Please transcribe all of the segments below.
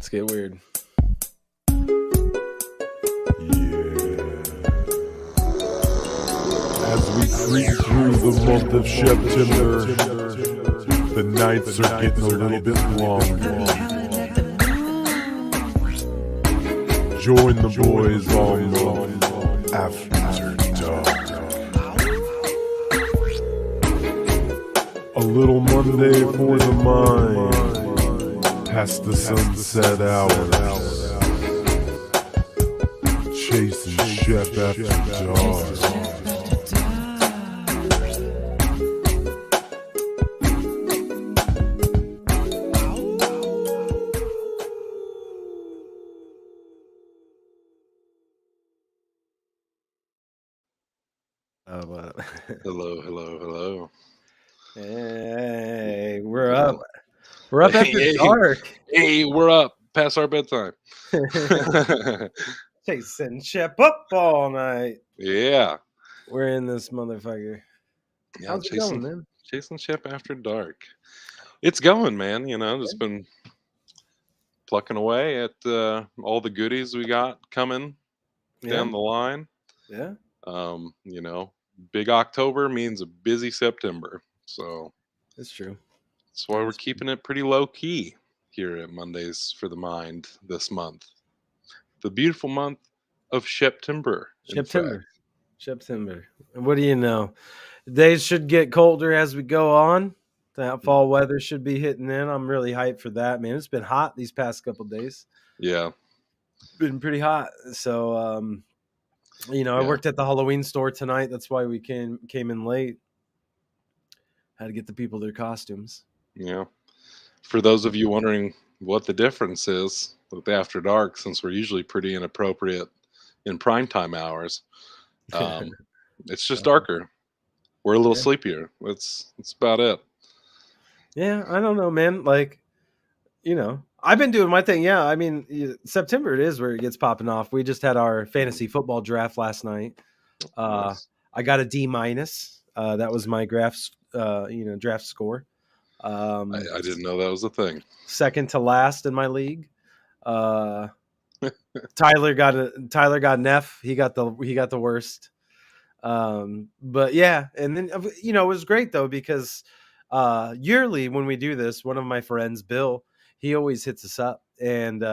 Let's get weird. As we creep through the month of September, the nights are getting a little bit longer. Join the boys on the After Dark. A little Monday for the mind, past the sunset hours. Chase Shep After Dark. Hello. Hey, we're up. We're up after dark. Hey, we're up past our bedtime. Chasing Shep up all night. Yeah. We're in this motherfucker. Yeah, How's it going, man? Chasing Shep After Dark. It's going, man. You know, just been plucking away at all the goodies we got coming down the line. Yeah. You know, big October means a busy September. So It's true. that's why we're keeping it pretty low key here at Mondays for the Mind this month. The beautiful month of September. September. And what do you know? Days should get colder as we go on. That fall weather should be hitting in. I'm really hyped for that, man. It's been hot these past couple days. Yeah. Been pretty hot. So I worked at the Halloween store tonight. That's why we came in late. Had to get the people their costumes. Yeah. For those of you wondering what the difference is with After Dark, since we're usually pretty inappropriate in primetime hours, it's just darker. We're a little sleepier. That's about it. Yeah, I don't know, man. Like, I've been doing my thing. Yeah, I mean, September it is where it gets popping off. We just had our fantasy football draft last night. Nice. I got a D-. That was my draft score. I didn't know that was a thing. Second to last in my league. Tyler got an F. He got the worst. But yeah, and then it was great though because yearly when we do this, one of my friends, Bill, he always hits us up and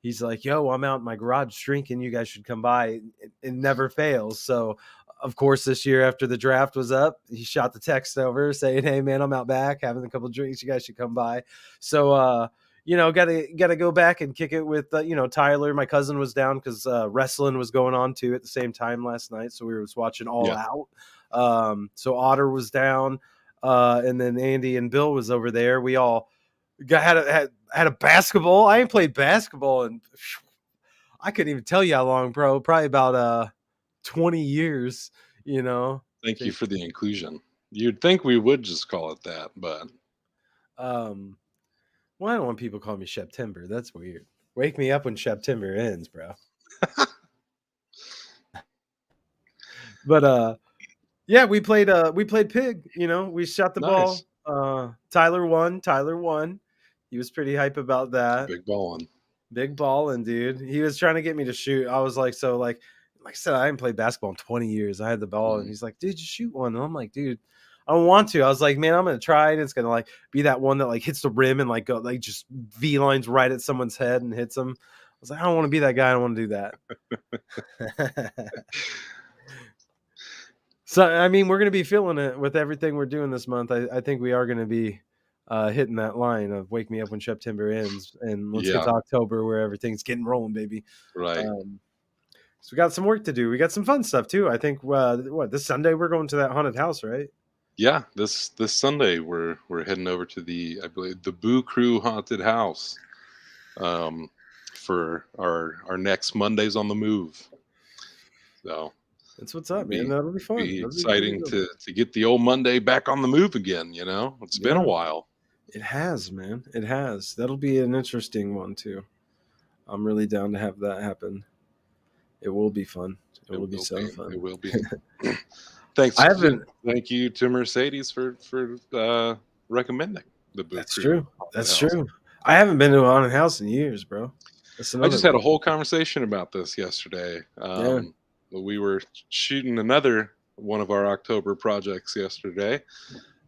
he's like, "Yo, I'm out in my garage drinking. You guys should come by." It never fails. So of course, this year after the draft was up, he shot the text over saying, "Hey man, I'm out back having a couple drinks. You guys should come by." So gotta go back and kick it with Tyler. My cousin was down because wrestling was going on too at the same time last night, so we were just watching All Out. So Otter was down, and then Andy and Bill was over there. We all had a basketball. I ain't played basketball and I couldn't even tell you how long, bro. Probably about 20 years. Thank you for the inclusion. You'd think we would just call it that, but well, I don't want people calling me September. That's weird. Wake me up when September ends, bro. But yeah, we played pig. We shot the ball. Tyler won. He was pretty hype about that. Big balling, dude. He was trying to get me to shoot. I was like, like I said, I haven't played basketball in 20 years. I had the ball, and he's like, "Dude, just shoot one." And I'm like, "Dude, I don't want to." I was like, "Man, I'm gonna try it. It's gonna like be that one that like hits the rim and like go like just V lines right at someone's head and hits them." I was like, "I don't want to be that guy. I don't want to do that." So I mean, we're gonna be feeling it with everything we're doing this month. I think we are gonna be hitting that line of "Wake me up when September ends," and let's get to October where everything's getting rolling, baby. Right. So we got some work to do. We got some fun stuff too. I think this Sunday we're going to that haunted house, right? Yeah, this Sunday we're heading over to I believe the Boo Crew haunted house for our next Mondays on the Move. So that's what's up, man. That'll be fun. Be exciting to get the old Monday back on the move again. It's been a while. It has, man. It has. That'll be an interesting one too. I'm really down to have that happen. It will be fun. It will be so fun. It will be. Thank you to Mercedes for recommending the Boo Crew. That's true. I haven't been to a haunted house in years, bro. That's I another just had one. a whole conversation about this yesterday. Yeah. We were shooting another one of our October projects yesterday,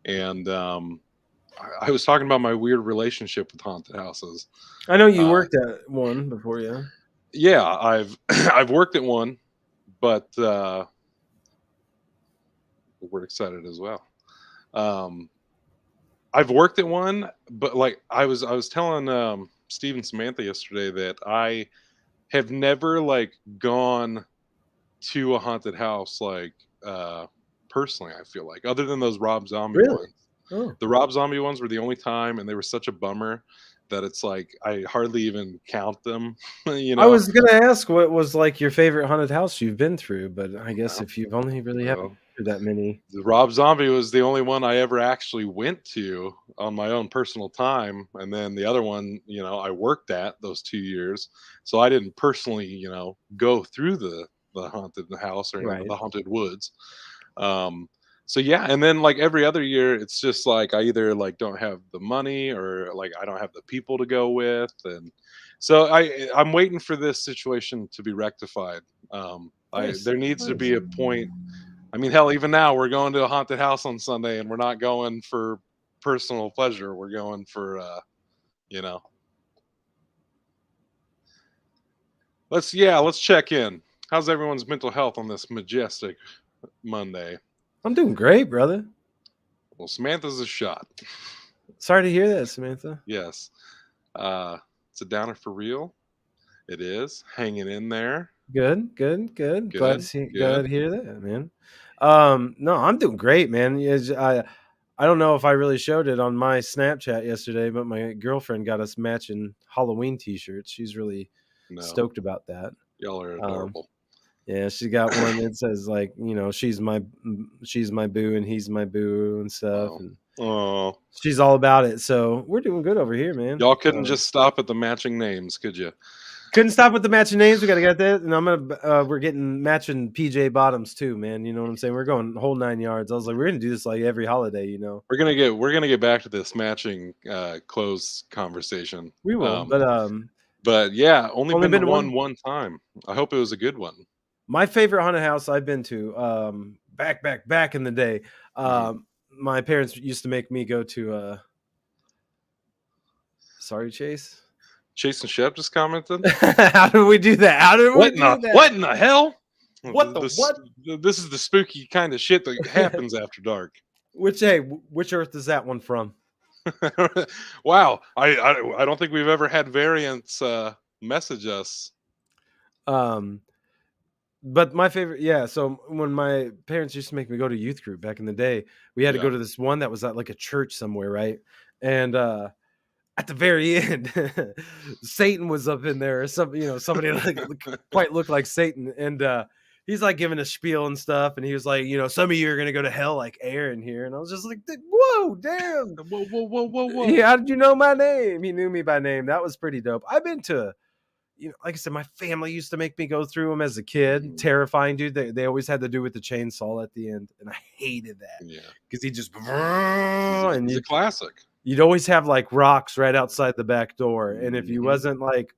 and I was talking about my weird relationship with haunted houses. I know you Uh, worked at one before, yeah. yeah, I've I've worked at one, but we're excited as well. Um, I've worked at one, but like I was telling Steve and Samantha yesterday that I have never like gone to a haunted house like personally. I feel like other than those Rob Zombie Really? ones, Oh. the Rob Zombie ones were the only time, and they were such a bummer that it's like I hardly even count them. you I know, was gonna ask what was like your favorite haunted house you've been through, but I guess Uh, if you've only really haven't well, been through that many. the Rob Zombie was the only one I ever actually went to on my own personal time, and then the other one, I worked at those 2 years, so I didn't personally, go through the haunted house or Right. the haunted woods. Um, so yeah, and then like every other year, it's just like I either like don't have the money or like I don't have the people to go with, and so I'm waiting for this situation to be rectified. I Nice. there needs to Nice. be a point. I mean, hell, even now we're going to a haunted house on Sunday, and we're not going for personal pleasure. We're going for, you know, let's check in. How's everyone's mental health on this majestic Monday? I'm doing great, brother. Well, Samantha's a shot. Sorry to hear that, Samantha. Yes, it's a downer for real. It is hanging in there. Good, good, good. Good, Glad good. to hear that, man. No, I'm doing great, man. I don't know if I really showed it on my Snapchat yesterday, but my girlfriend got us matching Halloween t-shirts. She's really No, stoked about that. y'all are Um, adorable. yeah, she got one that says like, she's my boo and he's my boo and stuff, Wow. and Oh, she's all about it. So we're doing good over here, man. y'all couldn't just stop at the matching names, could you? Couldn't stop with the matching names. We got to get that, and we're getting matching PJ bottoms too, man. You know what I'm saying? We're going whole 9 yards. I was like, we're gonna do this like every holiday, you know. We're gonna get back to this matching clothes conversation. We will, But yeah, only only been to been to one one. one time. I hope it was a good one. My favorite haunted house I've been to, back in the day. Mm. My parents used to make me go to. Sorry, Chase. Chase and Shep just commented. How did we do that? How did we What in the do that? what in the hell? What the what? This is the spooky kind of shit that happens after dark. Which Earth is that one from? Wow, I don't think we've ever had variants message us. Um, But my favorite, yeah. So when my parents used to make me go to youth group back in the day, we had to go Yeah. to this one that was at like a church somewhere, right? And at the very end, Satan was up in there, or some, somebody like quite looked like Satan, and he's like giving a spiel and stuff, and he was like, some of you are gonna go to hell like Aaron here, and I was just like, whoa, damn, Whoa, whoa, whoa, whoa, whoa. yeah, how did you know my name? He knew me by name. That was pretty dope. I've been to like I said, my family used to make me go through them as a kid. Mhm. Terrifying, dude. They always had to do with the chainsaw at the end, and I hated that Yeah, because he just and he's a classic. you'd always have like rocks right outside the back door, and if you Mhm. wasn't like,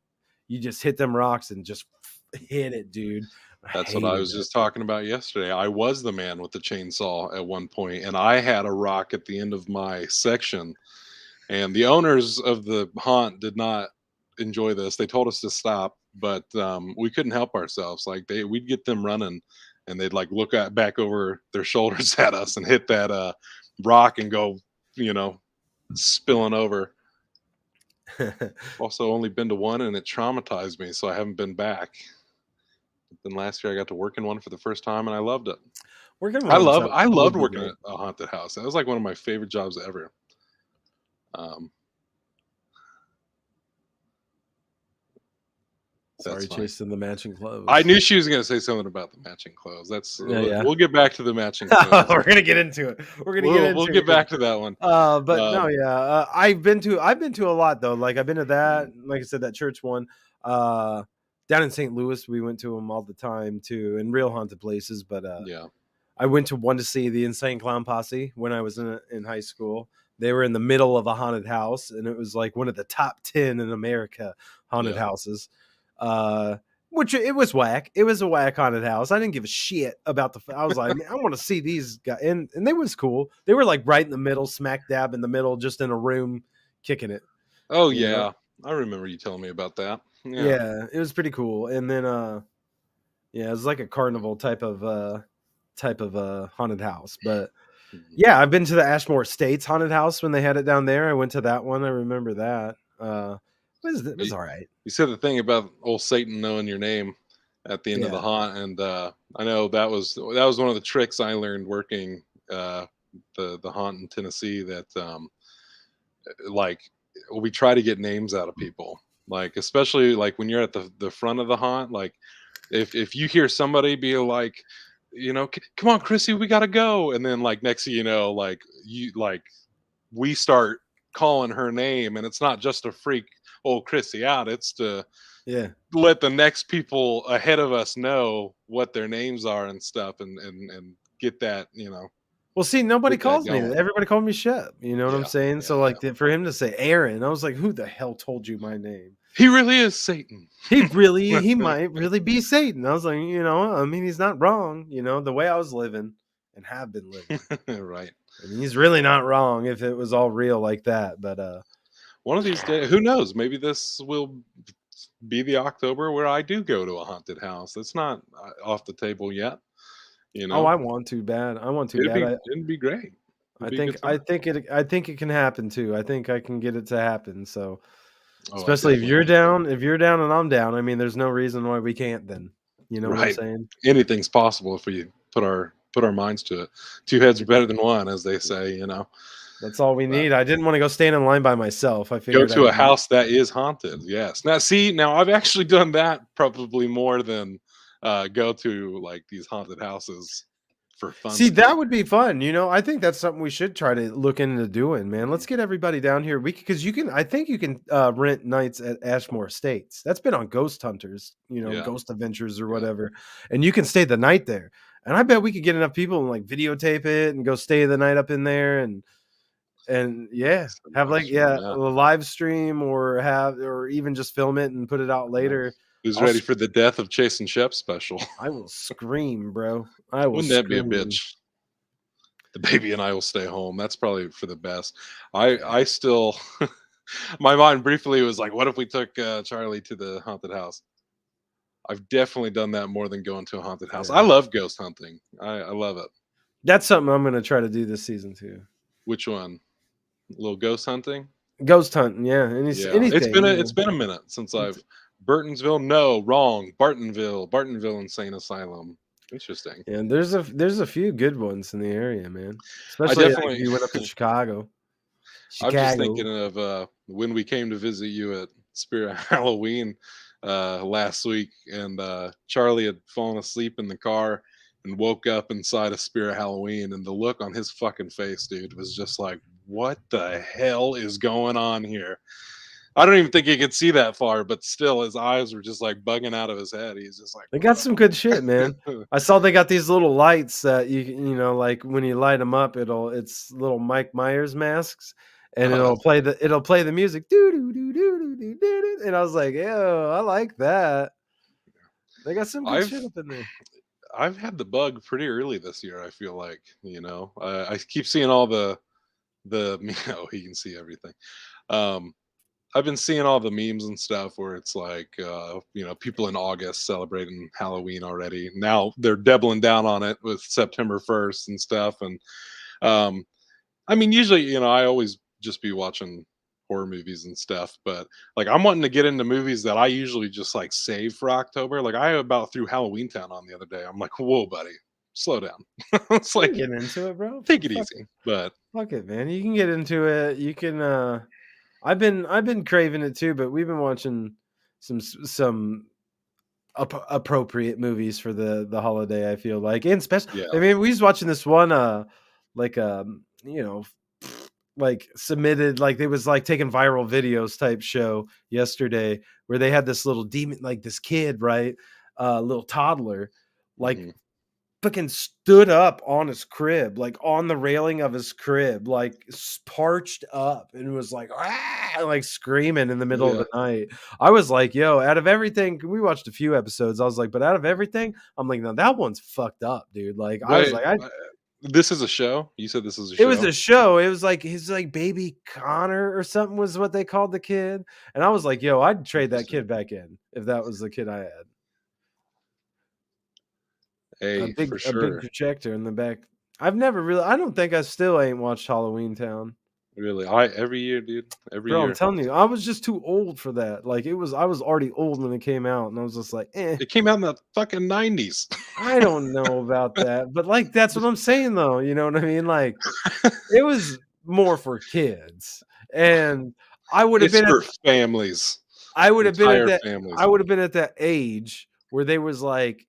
you just hit them rocks and just hit it, dude. I That's what I hated was that. just talking about yesterday. I was the man with the chainsaw at one point, and I had a rock at the end of my section. And the owners of the haunt did not enjoy this. They told us to stop, but we couldn't help ourselves. Like we'd get them running, and they'd like look at back over their shoulders at us and hit that rock and go, you know, spilling over. Also, only been to one, and it traumatized me, so I haven't been back. Then last year I got to work in one for the first time, and I loved it. Working I one love sounds I loved would be working great. at a haunted house. That was like one of my favorite jobs ever. Um, Sorry, that's funny. chasing the matching clothes. I knew she was going to say something about the matching clothes. That's Yeah, yeah. we'll get back to the matching clothes. We're gonna get into it. We're gonna get We'll into get it. back to that one. But no, Um, yeah, I've been to a lot though. Like I've been to that, mm, like I said, that church one. Uh, Down in St. Louis, we went to them all the time too, in real haunted places. But yeah. I went to one to see the Insane Clown Posse when I was in high school. They were in the middle of a haunted house, and it was like one of the top 10 in America haunted Yeah. houses. Uh, which it was whack. It was a whack haunted house. I didn't give a shit about the. I was like, man, I want to see these guys, and they was cool. They were like right in the middle, smack dab in the middle, just in a room, kicking it. Oh You know, yeah, I remember you telling me about that. Yeah. yeah, it was pretty cool. And then, yeah, it was like a carnival type of haunted house. But Mhm. yeah, I've been to the Ashmore Estates haunted house when they had it down there. I went to that one. I remember that. It was You, all right. you said the thing about old Satan knowing your name at the end of the Yeah. haunt, and I know that was one of the tricks I learned working the haunt in Tennessee. That like we try to get names out of people, like especially like when you're at the front of the haunt, like if you hear somebody be like, come on, Chrissy, we gotta go, and then like next thing you know, like we start calling her name, and it's not just to freak old Chrissy out, it's to Yeah. let the next people ahead of us know what their names are and stuff, and get that, Well, see, nobody get that calls me. going. Everybody called me Shep. You know what I'm Yeah, saying? yeah, So yeah. like for him to say Aaron, I was like, who the hell told you my name? He really is Satan. He might really be Satan. I was like, I mean, he's not wrong. The way I was living and have been living. Right. I mean, he's really not wrong if it was all real like that. But One of these days, who knows? Maybe this will be the October where I do go to a haunted house. That's not off the table yet. You oh, know, I want to bad. I want to it'd bad. be it'd be great. It'd be a good I time. think it can happen too. I think I can get it to happen. So Oh, I especially definitely hope so. if you're down and I'm down, I mean, there's no reason why we can't then. You know what I'm Right. saying? Anything's possible if we put our minds to it. Two heads are better than one, as they say. That's all we But need. I didn't want to go stand in line by myself. I go figured I to a would meet. house that is haunted. Yes. Now, see, now I've actually done that probably more than go to like these haunted houses for See, that funsies. would be fun. I think that's something we should try to look into doing, man. Mhm. Let's get everybody down here. Because I think you can rent nights at Ashmore Estates. That's been on Ghost Hunters, Yeah. Ghost Adventures or Yeah. whatever. And you can stay the night there. And I bet we could get enough people and like videotape it and go stay the night up in there and yeah, Some have live like stream, a yeah. live stream or even just film it and put it out Yeah. later. Who's I'll ready sc- for the death of Chase and Shep special? I will scream, bro. I will Wouldn't that be a scream. bitch? The baby and I will stay home. That's probably for the best. Yeah. I still my mind briefly was like, what if we took Charlie to the haunted house? I've definitely done that more than going to a haunted house. I Yeah. love ghost hunting. I love it. That's something I'm gonna try to do this season too. Which one? A little ghost hunting? Ghost hunting, yeah. Yeah, Anything, it's been a minute since I've Burtonsville. No, wrong. Bartonville Insane Asylum. Interesting. yeah. There's a few good ones in the area, man. I Especially like if definitely. you went up to Chicago. I'm just Chicago. thinking of when we came to visit you at Spirit Halloween last week, and Charlie had fallen asleep in the car and woke up inside of Spirit Halloween, and the look on his fucking face, dude, was just like, "What the hell is going on here?" I don't even think he could see that far, but still, his eyes were just like bugging out of his head. He's just like, They got some good shit, man. "Whoa." I saw they got these little lights that like when you light them up, it's little Mike Myers masks, and Oh, that's funny. it'll play the music, doo doo doo doo doo doo doo, doo, and I was like, yo, I like that. They got some good shit I've up in there. I've had the bug pretty early this year. I feel like I keep seeing all the he can see everything. Um, I've been seeing all the memes and stuff where it's like people in August celebrating Halloween already. Now they're doubling down on it with September 1st and stuff. And um, I mean, usually I always just be watching horror movies and stuff, but like I'm wanting to get into movies that I usually just like save for October. Like I about threw Halloween Town on the other day. I'm like, whoa, buddy, slow down. It's You can like get into it, bro. take it easy. But Fuck it, man. You can get into it. You can. I've been craving it too, but we've been watching some appropriate movies for the holiday. I feel like, and especially, yeah. I mean, we was watching this one, like like submitted, like it was like taking viral videos type show yesterday, where they had this little demon, like this kid, right, little toddler, like Hmm. fucking stood up on his crib, like on the railing of his crib, like parched up, and was like, ah, like screaming in the middle of Yeah. the night. I was like, yo, out of everything, we watched a few episodes. I was like, but out of everything, I'm like, no, that one's fucked up, dude. Like, I was Wait, like, this is a show? You said this is a it was show? a show. It was like his like baby Connor or something was what they called the kid. And I was like, yo, I'd trade that Interesting. kid back in if that was the kid I had. Hey, for A big sure. projector in the back. I don't think I still ain't watched Halloween Town. Really. Every year, dude. Every Bro, I'm year. telling you, I was just too old for that. Like I was already old when it came out, and I was just like, eh, It came out in the fucking 90s. I don't know about that. But like that's what I'm saying though. You know what I mean? Like it was more for kids. And I would have It's been at for families, I would have been at entire that I families. would have been at that age where they was like,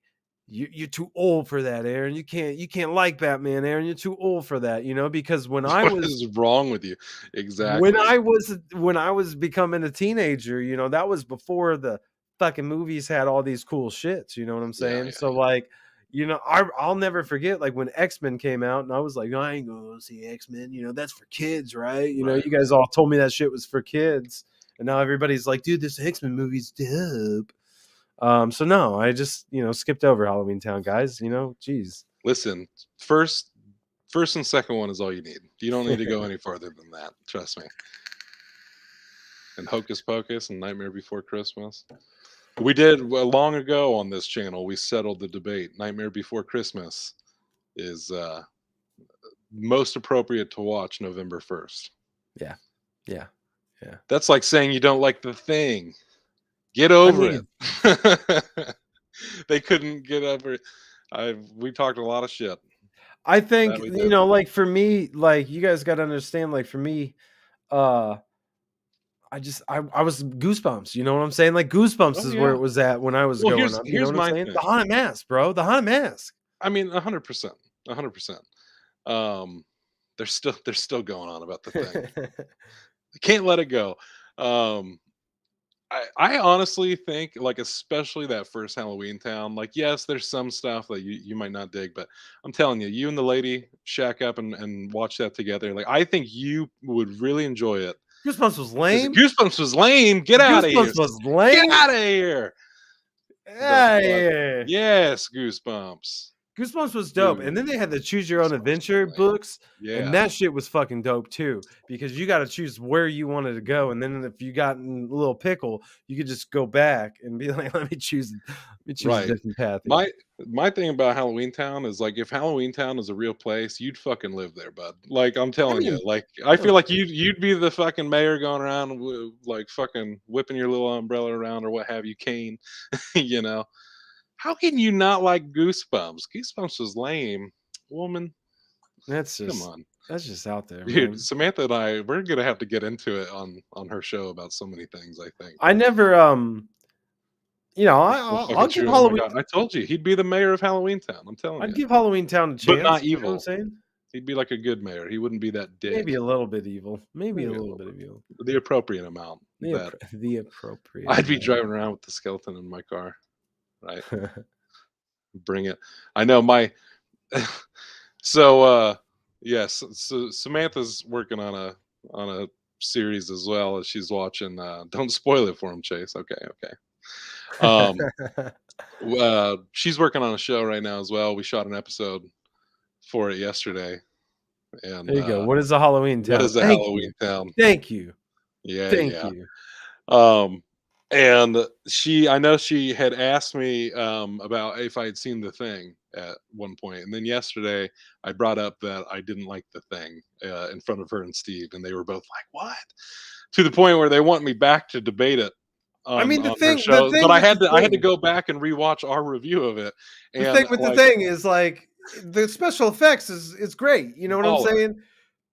you're too old for that, Aaron. You can't like Batman, Aaron. You're too old for that, you know, because What is wrong with you? when Exactly. I was becoming a teenager, you know, that was before the fucking movies had all these cool shits, you know what I'm Yeah, saying? yeah, So like, you know, I'll never forget like when X-Men came out and I was like, "No, I ain't gonna go see X-Men, you know, that's for kids, right? You know, right, you guys all told me that shit was for kids. And now everybody's like, dude, this X-Men movie's dope. So no, I just, you know, skipped over Halloween Town, guys. You know, geez. listen, first first and second one is all you need. You don't need to go any farther than that, trust me. And Hocus Pocus and Nightmare Before Christmas. We did long ago on this channel, we settled the debate. Nightmare Before Christmas is most appropriate to watch November 1st. Yeah. Yeah. Yeah. That's like saying you don't like The Thing. Get I over mean, it. They couldn't get over it. We talked a lot of shit. I think, That we you did. know, like for me, like you guys got to understand, like for me, uh, I was Goosebumps. You know what I'm saying? Like Goosebumps Oh is where yeah. it was at when I was Well, growing here's up. You know here's what I'm my saying? thing. The Haunted Mask, bro. The Haunted Mask. I mean, 100%, 100%. Um, they're still going on about The Thing. I can't let it go. Um, I honestly think, like, especially that first Halloween Town, like, yes, there's some stuff that you might not dig, but I'm telling you, you and the lady shack up and watch that together. Like, I think you would really enjoy it. Goosebumps was Because lame. Goosebumps was lame. Get out of here. Goosebumps was Get lame. out of here. The fuck? Yeah. Yes, Goosebumps. Goosebumps was dope, and then Dude, they had the choose your own Goosebumps was adventure lame. books, and Yeah. that shit was fucking dope too, because you gotta choose where you wanted to go, and then if you got in a little pickle, you could just go back and be like, let me choose a Right. different path here. My thing about Halloween Town is, like, if Halloween Town is a real place, you'd fucking live there, bud. Like, I'm I telling you, mean, like, I oh, feel like you'd be the fucking mayor going around like fucking whipping your little umbrella around or what have you, cane, you know. How can you not like Goosebumps? Goosebumps was lame. Woman, that's come just on. that's just out there, Dude, man. Samantha and we're gonna have to get into it on her show about so many things, I think. I never, you know, It's so I'll fucking give true. Oh my Halloween, god. I told you he'd be the mayor of Halloween Town. I'm telling I'd you. give Halloween Town a But not chance. You know what I'm evil. saying? He'd be like a good mayor. He wouldn't be that Maybe dick. a little bit evil, maybe a Maybe a little little bit bit. of evil. The appropriate amount that The appropriate I'd be amount. driving around with the skeleton in my car, right? Bring it. I know my so yes, so Samantha's working on a series as well as she's watching don't spoil it for him, Chase. Okay, okay. Um she's working on a show right now as well. We shot an episode for it yesterday and There you go. What is a Halloween what Town? is a Thank you. Halloween Town? Thank you. Yeah, Thank yeah. you. Um, and I know she had asked me about if I had seen The Thing at one point, and then yesterday I brought up that I didn't like The Thing in front of her and Steve, and they were both like, "What?" To the point where they want me back to debate it I mean, on her the show, but thing with the I had to thing go back and rewatch our review of it, the thing and with the like, thing is, like, the special effects is great, you know what I'm baller. saying?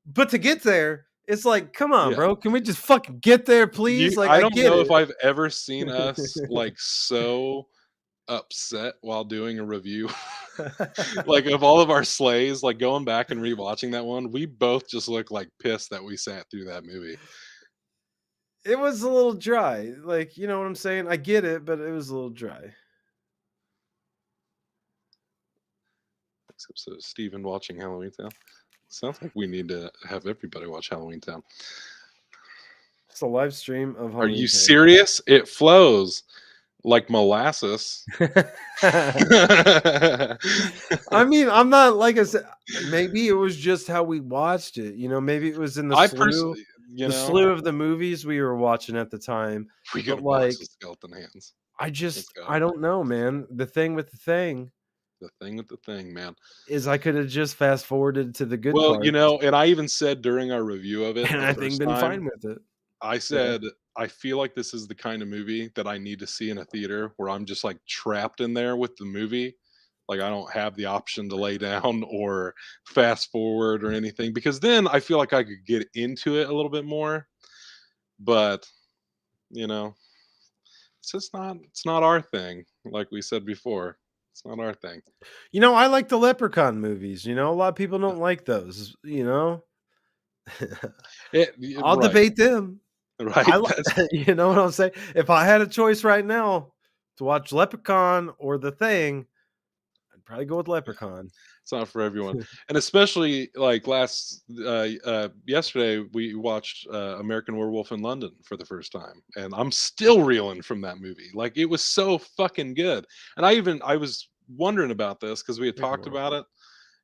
But to get there, it's like, "Come on, Yeah. bro. Can we just fucking get there, please?" Like, I I don't get know it. if I've ever seen us like so upset while doing a review. Like, of all of our sleighs, like, going back and rewatching that one, we both just look like pissed that we sat through that movie. It was a little dry, like, you know what I'm saying? I get it, but it was a little dry. next episode of Steven watching Halloween Town. Sounds like we need to have everybody watch Halloween Town. It's a live stream of Are you Halloween Town. serious? It flows like molasses. I mean, I'm not like I said. Maybe it was just how we watched it. You know, maybe it was in the I slew, personally, you the know, slew of the movies we were watching at the time. we got But a box like, of skeleton hands. Let's go. I don't know, man. The thing with the thing The thing with the thing, man. is, I could have just fast forwarded to the good Well, you parts, know, and I even said during our review of it and the I think first been time, fine with it. I Yeah. said, I feel like this is the kind of movie that I need to see in a theater where I'm just like trapped in there with the movie. Like I don't have the option to lay down or fast forward or anything because then I feel like I could get into it a little bit more. But, you know, it's not our thing. Like we said before, it's not our thing. You know, I like the Leprechaun movies. You know, a lot of people don't like those. You know, I'll Right, debate them. right. You know what I'm saying? If I had a choice right now to watch Leprechaun or The Thing, I'd probably go with Leprechaun. It's not for everyone, and especially like yesterday we watched American Werewolf in London for the first time, and I'm still reeling from that movie. Like it was so fucking good, and I was wondering about this because we had talked about it,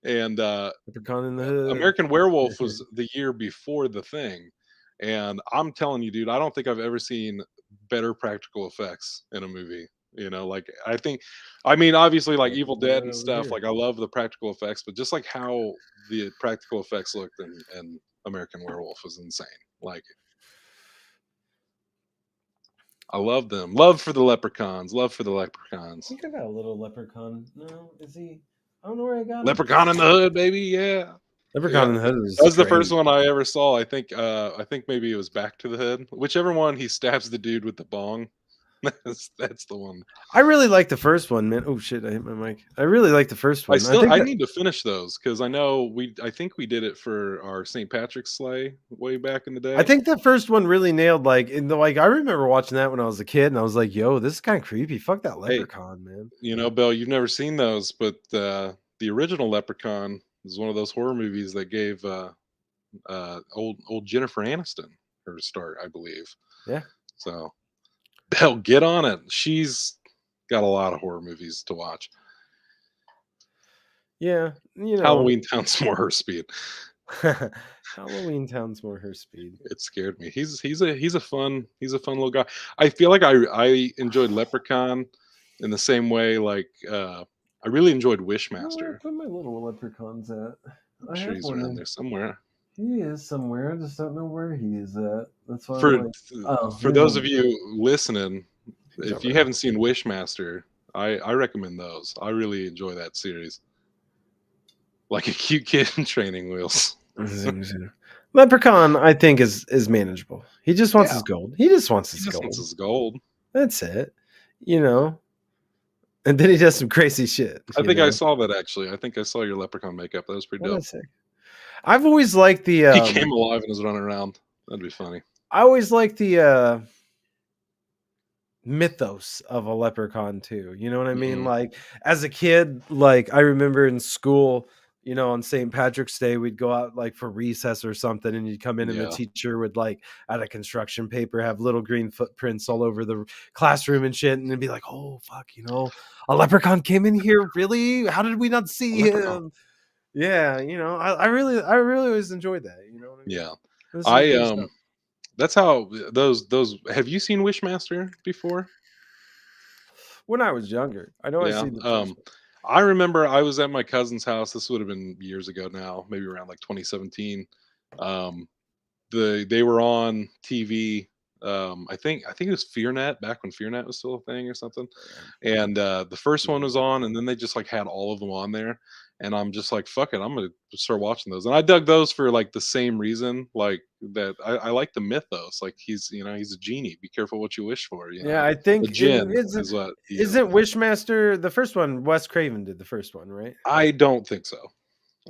and Leprechaun in the Hood. American Werewolf was the year before The Thing, and I'm telling you, dude, I don't think I've ever seen better practical effects in a movie. You know, like I mean, obviously, like Evil Dead Right and over stuff. here. Like I love the practical effects, but just like how the practical effects looked in American Werewolf was insane. Like I love them. Love for the leprechauns. Love for the I leprechauns. think I got a little Leprechaun. No, is he? I don't know where I got him. Leprechaun in the Hood, baby. Yeah. Leprechaun Yeah. in the Hood is That was the great. first one I ever saw. I think maybe it was Back to the Hood. Whichever one he stabs the dude with the bong. That's the one. I really like the first one, man. Oh shit, I hit my mic. I really like the first one. I need to finish those because I think we did it for our St. Patrick's sleigh way back in the day. I think the first one really nailed like I remember watching that when I was a kid and I was like, yo, this is kind of creepy. Fuck that Hey, Leprechaun, man. you know, Bill, you've never seen those, but the original Leprechaun is one of those horror movies that gave old Jennifer Aniston her start, I believe. Yeah. So, Bill, get on it. She's got a lot of horror movies to watch. Yeah, you know. Halloween Town's more her speed. Halloween Town's more her speed. It scared me. He's a fun little guy. I feel like I enjoyed Leprechaun in the same way like I really enjoyed Where Wishmaster. put my little leprechauns at? I'm sure he's around there somewhere. He is somewhere. I just don't know where he is at. That's why For I'm like, oh, for those of you listening, if you haven't seen Wishmaster, I recommend those. I really enjoy that series. Like a cute kid in training wheels. Leprechaun, I think, is manageable. He just wants his gold. He just wants his gold. Wants his gold. That's it. You know. And then he does some crazy shit. I think I saw that actually. I think I saw your Leprechaun makeup. That was pretty dope. I've always liked the he came alive and was running around. That'd be funny. I always liked the mythos of a leprechaun too. You know what I mean? Like as a kid, like I remember in school, you know, on St. Patrick's Day, we'd go out like for recess or something, and you'd come in and the teacher would like out of construction paper have little green footprints all over the classroom and shit, and it'd be like, oh fuck, you know, a leprechaun came in here. Really? How did we not see him? Yeah, you know, I really always enjoyed that. You know what I mean? Yeah. That's how those have you seen Wishmaster before? When I was younger. I know I've seen the first one. I remember I was at my cousin's house. This would have been years ago now, maybe around like 2017. They were on TV. I think it was FearNet back when FearNet was still a thing or something. And the first one was on, and then they just like had all of them on there. And I'm just like, fuck it, I'm gonna start watching those. And I dug those for like the same reason, like that. I like the mythos. Like he's a genie. Be careful what you wish for. You know? Yeah, I think isn't Wishmaster the first one? Wes Craven did the first one, right? I don't think so.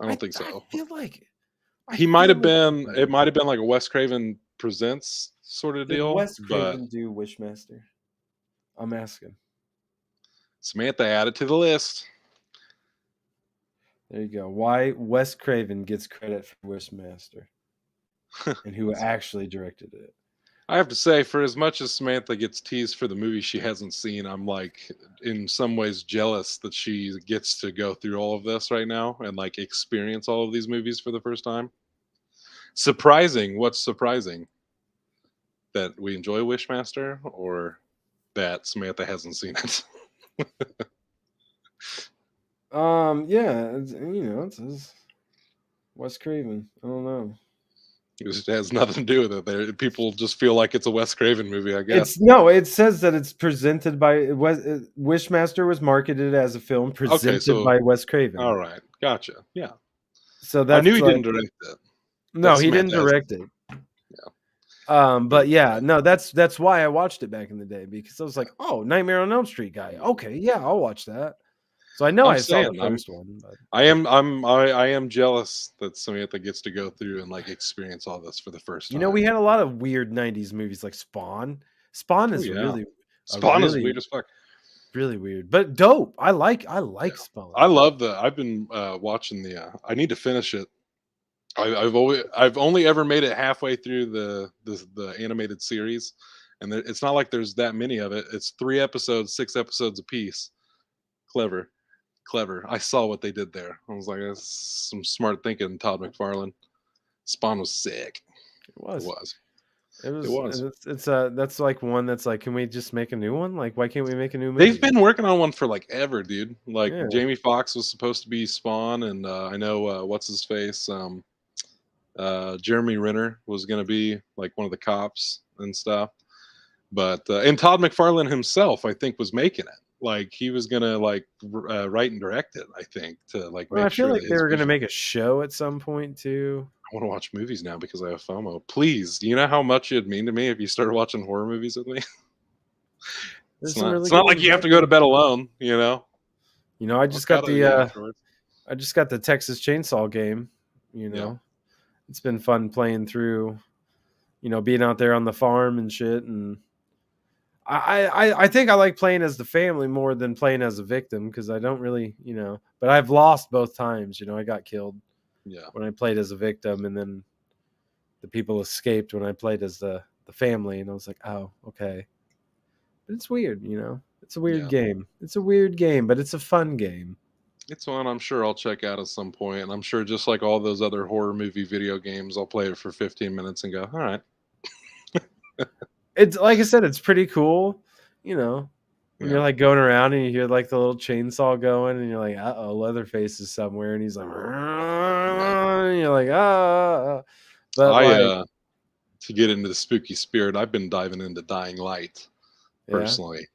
I don't think so. I feel like he might have been. It might have been like a Wes Craven presents sort of deal. Wes Craven do Wishmaster? I'm asking. Samantha, add it to the list. There you go. Why Wes Craven gets credit for Wishmaster and who That's funny. actually directed it. I have to say, for as much as Samantha gets teased for the movie she hasn't seen, I'm like in some ways jealous that she gets to go through all of this right now and like experience all of these movies for the first time. Surprising. What's surprising? That we enjoy Wishmaster or that Samantha hasn't seen it? Yeah, it's Wes Craven. I don't know. It has nothing to do with it. People just feel like it's a Wes Craven movie, I guess. It's no, it says that it's presented by Wishmaster was marketed as a film Okay, presented so by Wes all Craven. right, gotcha. Yeah, So I knew that's he like didn't direct it. That no, he didn't Samantha hasn't direct seen. it. Yeah, But yeah, yeah, no, that's why I watched it back in the day because I was yeah. like, oh, Nightmare on Elm Street guy. Mhm. Okay, yeah, I'll watch that. So I know I'm I saw the saying first one, but I am jealous that Samantha gets to go through and like experience all this for the first we time. had a lot of weird '90s movies like Spawn. Spawn Oh is yeah, a Spawn is weird as fuck. really weird, but dope. I like I Spawn. love the. I've been watching the. I need to finish it. I've only ever made it halfway through the animated series, and it's not like there's that many of it. It's 3 episodes, 6 episodes a piece. Clever, clever. I saw what they did there. I was like, that's some smart thinking, Todd McFarlane. Spawn was sick. It It was. was. It It was. was. And it's that's like one that's like, can we just make a new one? Like, why can't we make a new They've movie? been working on one for like ever, dude. Like Yeah. Jamie Foxx was supposed to be Spawn, and I know what's his face. Jeremy Renner was going to be like one of the cops and stuff. But and Todd McFarlane himself, I think, was making it. Like he was going to like write and direct it. I think to like Well, I make feel sure like that they his were gonna vision. make a show at some point too. I want to watch movies now because I have FOMO. Please, do you know how much it'd mean to me if you started watching horror movies with me? There's It's some not. really It's good not like ones you have out to go to there. bed alone. You know, I I'll just got cuddle you the afterwards. I just got the Texas Chainsaw game. You Yeah, know, it's been fun playing through. Being out there on the farm and shit. And I think I like playing as the family more than playing as a victim because I don't really. But I've lost both times. I got killed yeah, when I played as a victim, and then the people escaped when I played as the family, and I was like, oh, okay. But it's weird. It's a weird yeah. game. It's a weird game, but it's a fun game. It's one I'm sure I'll check out at some point, and I'm sure just like all those other horror movie video games, I'll play it for 15 minutes and go, all right, It's like I said, it's pretty cool. You know, when you're yeah, like going around and you hear like the little chainsaw going, and you're like, uh oh, Leatherface is somewhere, and he's like, yeah. and you're like, ah. But I like, to get into the spooky spirit, I've been diving into Dying Light yeah. personally.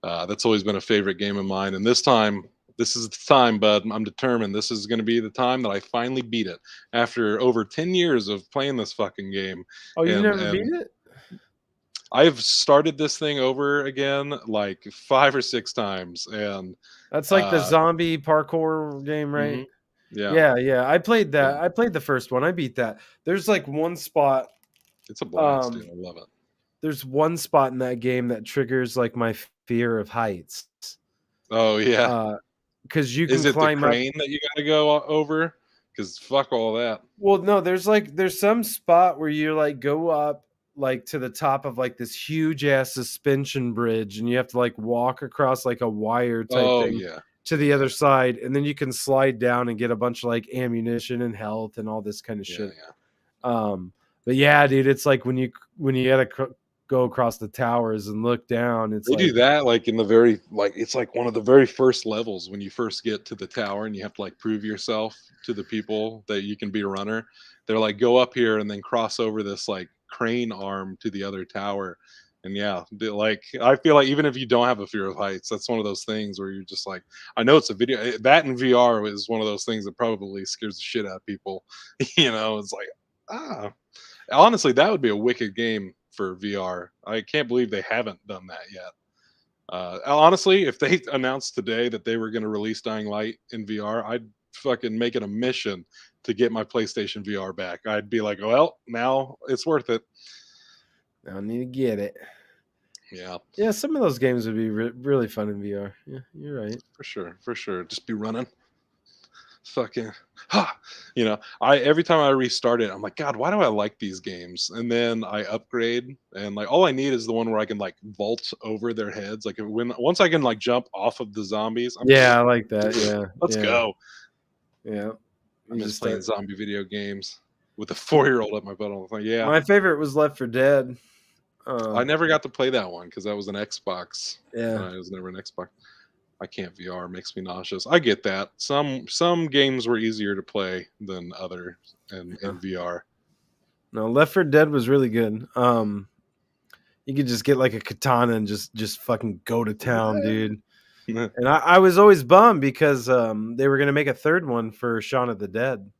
That's always been a favorite game of mine, and this is the time, bud. I'm determined. This is going to be the time that I finally beat it after over 10 years of playing this fucking game, Oh, you and never beat and it? I've started this thing over again like 5 or 6 times, and That's like the uh, zombie parkour game, right? mhm, yeah, Yeah, yeah. I played yeah. that. I played the first one. I beat that. There's like one spot. It's a blast, Um, dude. I love it. there's one spot in that game that triggers like my fear of heights. Oh yeah. Because you Is can it the climb up. crane that you gotta go over? Because fuck all that. Well, no, there's some spot where you like go up like to the top of like this huge ass suspension bridge, and you have to like walk across like a wire type Oh thing yeah. to the Yeah. other side, and then you can slide down and get a bunch of like ammunition and health and all this kind of Yeah, shit. yeah. But yeah, dude, it's like when you gotta go across the towers and look down, it's They do like, that like in the very like it's like one of the very first levels when you first get to the tower and you have to like prove yourself to the people that you can be a runner. They're like go up here and then cross over this like crane arm to the other tower. And yeah, like I feel like even if you don't have a fear of heights, that's one of those things where you're just like, I know it's a video that in VR is one of those things that probably scares the shit out of people. It's like ah, honestly, that would be a wicked game for VR. I can't believe they haven't done that yet. Honestly, if they announced today that they were going to release Dying Light in VR, I'd fucking make it a mission to get my PlayStation VR back. I'd be like, well, now it's worth it. I need to get it. Yeah, Yeah, some of those games would be really fun in VR. Yeah, you're right. for sure, for sure. Just be running. fucking ha. I every time I restart it, I'm like, God, why do I like these games? And then I upgrade, and like all I need is the one where I can like vault over their heads. Like when once I can like jump off of the zombies, I'm Yeah, I good. like that. Yeah, Let's yeah, go. yeah. I You miss just playing start. zombie video games with a 4-year-old at my butt all the time. Yeah, My favorite was Left for Dead. I never got to play that one because that was an Xbox, and Yeah, I was never an Xbox. I can't VR; makes me nauseous. I get that. Some games were easier to play than others yeah. in VR. No, Left for Dead was really good. You could just get like a katana and just fucking go to town, dude. And I was always bummed because they were gonna make a third one for Shaun of the Dead,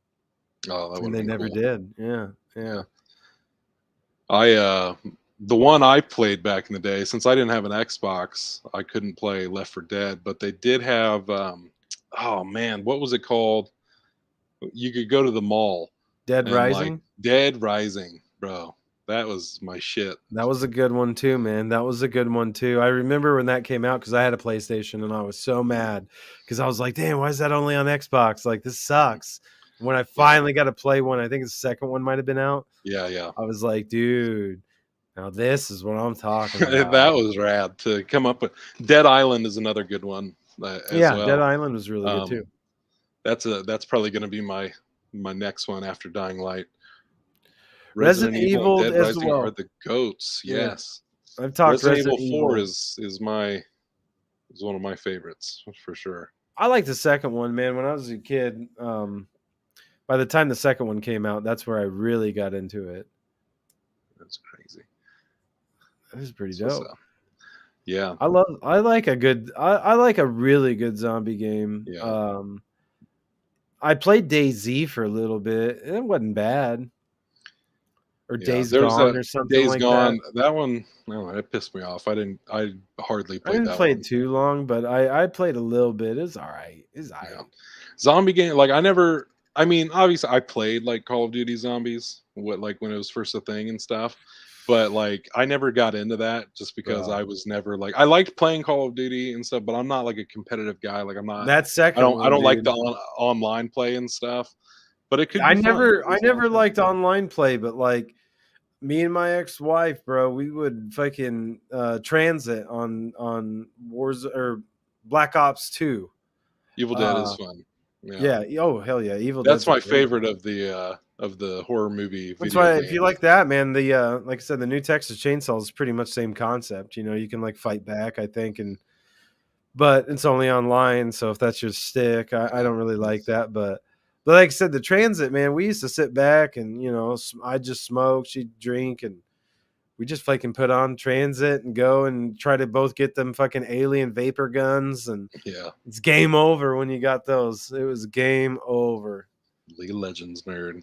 Oh, that would and have they been never cool. did. Yeah, Yeah. yeah. The one I played back in the day, since I didn't have an Xbox, I couldn't play Left 4 Dead, but they did have oh man, what was it called? You could go to the mall Dead and like Rising. Dead Rising, bro. That was my shit. That was a good one too, man. That was a good one too. I remember when that came out because I had a PlayStation and I was so mad because I was like, "Damn, why is that only on Xbox? Like, this sucks." And when I Yeah. finally got to play one, I think the second one might have been out. Yeah, yeah. I was like, "Dude, now this is what I'm talking about." That was rad to come up with. Dead Island is another good one as Yeah, Dead well. Island was really good too. Um, that's probably going to be my next one after Dying Light. Resident Resident Evil and Evil Dead as Rising are well. the goats. Yeah, Yes, I've talked Resident Evil Resident 4 Evil. is one of my favorites for sure. I like the second one, man. When I was a kid, by the time the second one came out, that's where I really got into it. That's crazy. It was pretty That's what's dope. up. Yeah, I like a really good zombie game. yeah, I played DayZ for a little bit, and it wasn't bad. Or yeah. Days There was Gone that or something Days like that. Gone. That one, no, it pissed me off. I hardly I played didn't that play it one. too long, but I played a little bit. It's all right. It's all Yeah, right. zombie game. Like I never. I mean, obviously, I played like Call of Duty Zombies, what like when it was first a thing and stuff. But like, I never got into that just because Bro. I was never like I liked playing Call of Duty and stuff, but I'm not like a competitive guy. Like I'm not. That I second don't. I one, don't like the dude. online play and stuff. But it could be fun. It I was a lot of never fun. liked online play, but like me and my ex-wife, bro, we would fucking transit on Wars or Black Ops 2. Evil Dead is Uh fun. Yeah, yeah, oh hell yeah, Evil that's Dead's a my great favorite game. of the horror movie That's video why if you games. like that, man, the like I said, the new Texas Chainsaw is pretty much same concept. You know, you can like fight back, I think, and but it's only online, so if that's your stick, I Yeah, don't really like that. But like I said, the transit, man, we used to sit back and I just smoke, she'd drink, and we just fucking put on transit and go and try to both get them fucking alien vapor guns, and yeah. it's game over when you got those. It was game over. League of Legends nerd.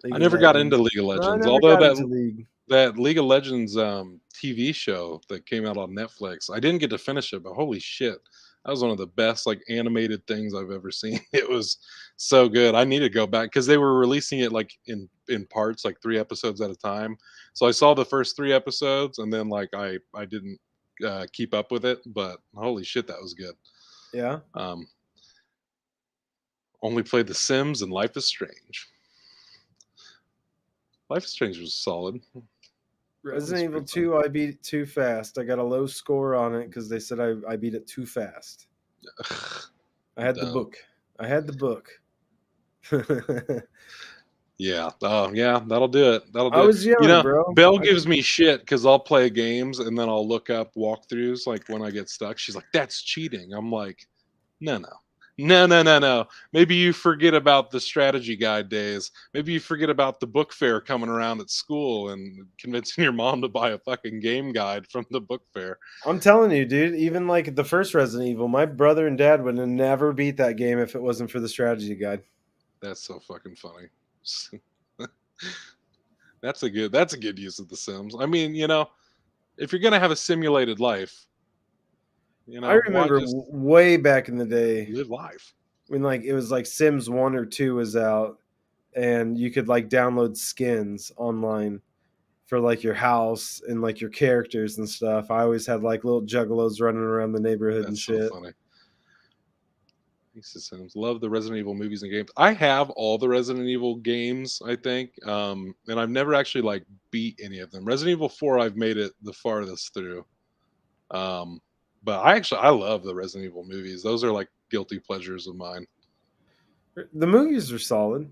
I League of never got into Legends. League of No, I Legends, never although got into League. that League of Legends TV show that came out on Netflix, I didn't get to finish it, but holy shit, that was one of the best like animated things I've ever seen. It was so good. I need to go back because they were releasing it like in parts, like 3 episodes at a time. So I saw the first 3 episodes, and then like I didn't keep up with it, but holy shit, that was good. Yeah. Um, only played The Sims and Life is Strange. Life is Strange was solid. That was Resident Evil pretty fun. 2, I beat it too fast. I got a low score on it because they said I beat it too fast. I had the Dumb. book. I had the book. Yeah. Oh, yeah. That'll do it. That'll I do it. was young, bro. Belle I gives could. me shit because I'll play games and then I'll look up walkthroughs like when I get stuck. She's like, "That's cheating." I'm like, "No, no, no, no, no, no. Maybe you forget about the strategy guide days. Maybe you forget about the book fair coming around at school and convincing your mom to buy a fucking game guide from the book fair." I'm telling you, dude. Even like the first Resident Evil, my brother and dad would have never beat that game if it wasn't for the strategy guide. That's so fucking funny. That's a good use of the Sims. I mean, if you're gonna have a simulated life, I why remember just way back in the day live life? when like it was like Sims 1 or 2 was out, and you could like download skins online for like your house and like your characters and stuff. I always had like little juggalos running around the neighborhood and That's so shit. funny. Nieces Sims. Love the Resident Evil movies and games. I have all the Resident Evil games, I think, and I've never actually like beat any of them. Resident Evil 4, I've made it the farthest through. Um, but I love the Resident Evil movies. Those are like guilty pleasures of mine. The movies are solid.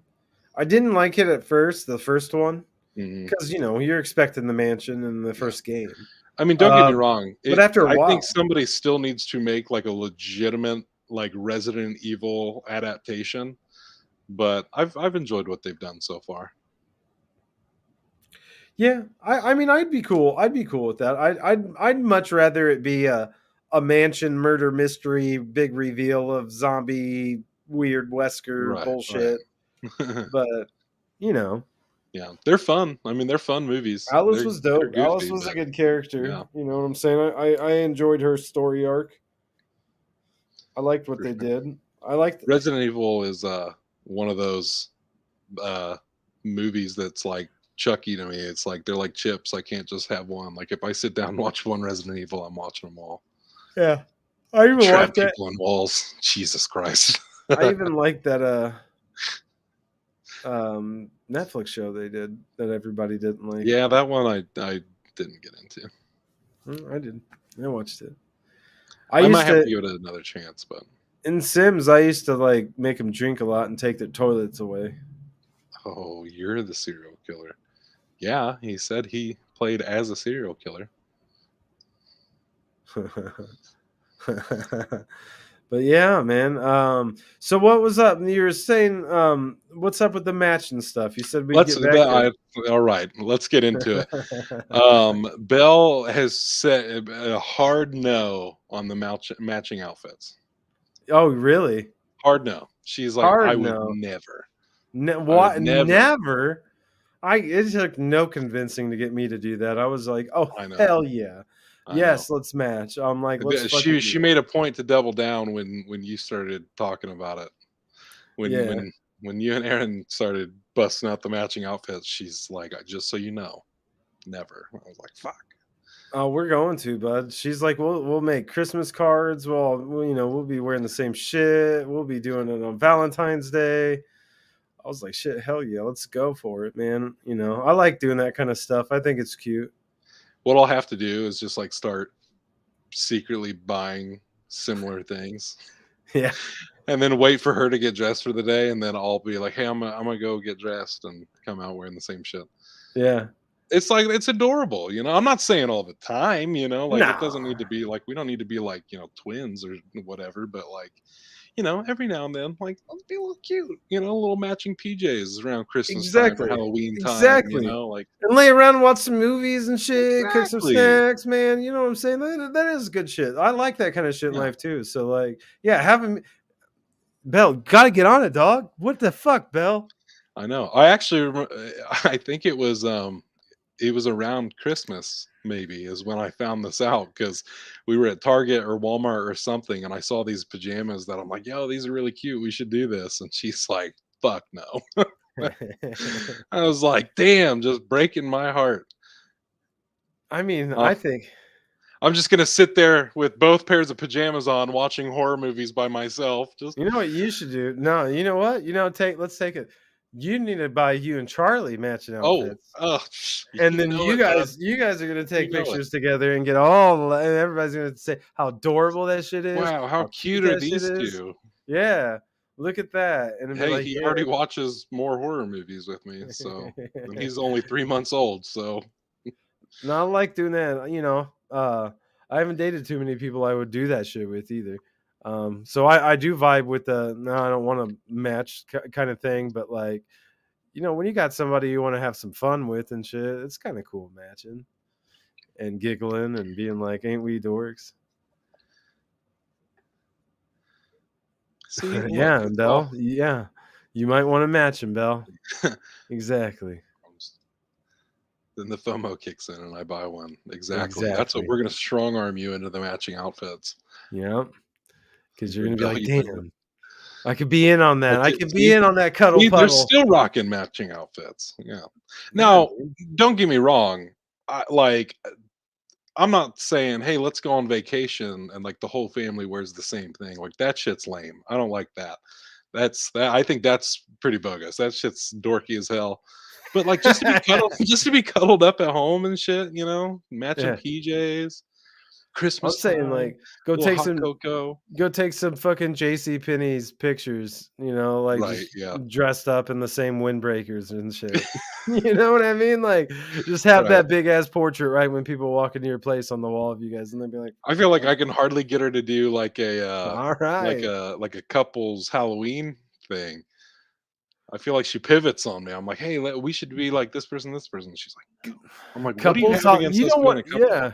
I didn't like it at first, the first one, Hmm. because you're expecting the mansion in the Yeah. first game. I mean, don't get me Um, wrong. but after a I think while, somebody still needs to make like a legitimate like Resident Evil adaptation. But I've enjoyed what they've done so far. yeah, I mean, I'd be cool. I'd be cool with that. I'd much rather it be a mansion murder mystery, big reveal of zombie weird Wesker Right, right. bullshit. But you know, Yeah, they're fun. I mean, they're fun movies. Alice was They're dope. Alice goofy, was a but good character. yeah, You know what I'm saying? I enjoyed her story arc. I liked what for they sure. did. I liked. Resident Evil is one of those uh movies that's like Chucky to me. It's like they're like chips. I can't just have one. Like if I sit down and watch one Resident Evil, I'm watching them all. Yeah, I even Trap like that. people in walls. Jesus Christ. I even like that. Netflix show they did that everybody didn't like. Yeah, that one I didn't get into. I did. I watched it. I I might used have to to give it another chance, but in Sims. I used to like make them drink a lot and take their toilets away. oh, you're the serial killer. Yeah, he said he played as a serial killer. But yeah, man. So what was up? You were saying, what's up with the match and stuff? You said we'd Let's get back that all right, let's get into it. there. Belle has said a hard no on the matching outfits. Oh, really? Hard no. She's like, I Hard would no. never. I would What? never. Never. It took no convincing to get me to do that. I was like, oh I know. hell yeah, I know. yes, let's match. I'm like, let's fucking do She it. made a point to double down when you started talking about it. When Yeah. when when you and Aaron started busting out the matching outfits, she's like, just so you know, never. I was like, fuck. Oh, we're going to, bud. She's like, we'll make Christmas cards. We'll be wearing the same shit. We'll be doing it on Valentine's Day. I was like, shit, hell yeah, let's go for it, man. I like doing that kind of stuff. I think it's cute. What I'll have to do is just like start secretly buying similar things Yeah, and then wait for her to get dressed for the day, and then I'll be like, hey, I'm gonna go get dressed and come out wearing the same shit. yeah. It's like it's adorable, I'm not saying all the time, like it doesn't No, need to be like we don't need to be like twins or whatever, but like every now and then, like let's be a little cute, a little matching PJs around Christmas time or exactly, Halloween time, exactly. like And lay around and watch some movies and shit, cook some exactly, snacks, man. You know what I'm saying? That is good shit. I like that kind of shit in yeah. life too. So like, yeah, having Bell, gotta get on it, dog. What the fuck, Bell? I know. I actually I think it was around Christmas maybe is when I found this out because we were at Target or Walmart or something and I saw these pajamas that I'm like, yo, these are really cute. We should do this. And she's like, fuck no. I was like, damn, just breaking my heart. I mean, Uh, I think I'm just gonna sit there with both pairs of pajamas on watching horror movies by myself. Just you know what you should do. No, you know what? Let's take it. You need to buy you and Charlie matching oh, outfits. And you then know it, bud. you guys are gonna You take know it. pictures together and get all and everybody's gonna say how adorable that shit is, Wow, how how cute cute are that shit these is. two? Yeah. Look at that. And it'd be Hey, like, he yeah. already watches more horror movies with me, so and he's only 3 months old, so No, I like doing that. I haven't dated too many people I would do that shit with either. So I do vibe with the no, I don't want to match kind of thing, but like, when you got somebody you want to have some fun with and shit, it's kind of cool matching and giggling and being like, ain't we dorks? see, look, Yeah, it's all Bell. Yeah. You might want to match him, Bell. Exactly. then the FOMO kicks in and I buy one. Exactly. That's what Exactly. we're gonna strong arm you into the matching outfits. Yeah. Because you're Like, gonna be Belle, like, you better damn, I could be in on that. like I it. could be in on that cuddle See, they're puddle. still rocking matching outfits. Yeah. Yeah, Now, dude. don't get me wrong. I like I'm not saying, "Hey, let's go on vacation," and, like, the whole family wears the same thing, like, that shit's lame. I don't like that. I think that's pretty bogus. That shit's dorky as hell. But, like, just to be cuddled just to be cuddled up at home and shit, matching Yeah. PJs, I'm Christmas saying, time, like, go little take hot some cocoa. go take some fucking J.C. Penney's pictures, like, Right, just yeah. dressed up in the same windbreakers and shit. You know what I mean? Like, just have Right. that big ass portrait right when people walk into your place on the wall of you guys, and they'll be like, I feel like I can hardly get her to do, like, "Alright." like a couple's Halloween thing. I feel like she pivots on me. I'm like, "Hey, we should be like this person, this person." She's like, I'm like, "What do you Couples have ho against you us know being what? a couple?" Yeah.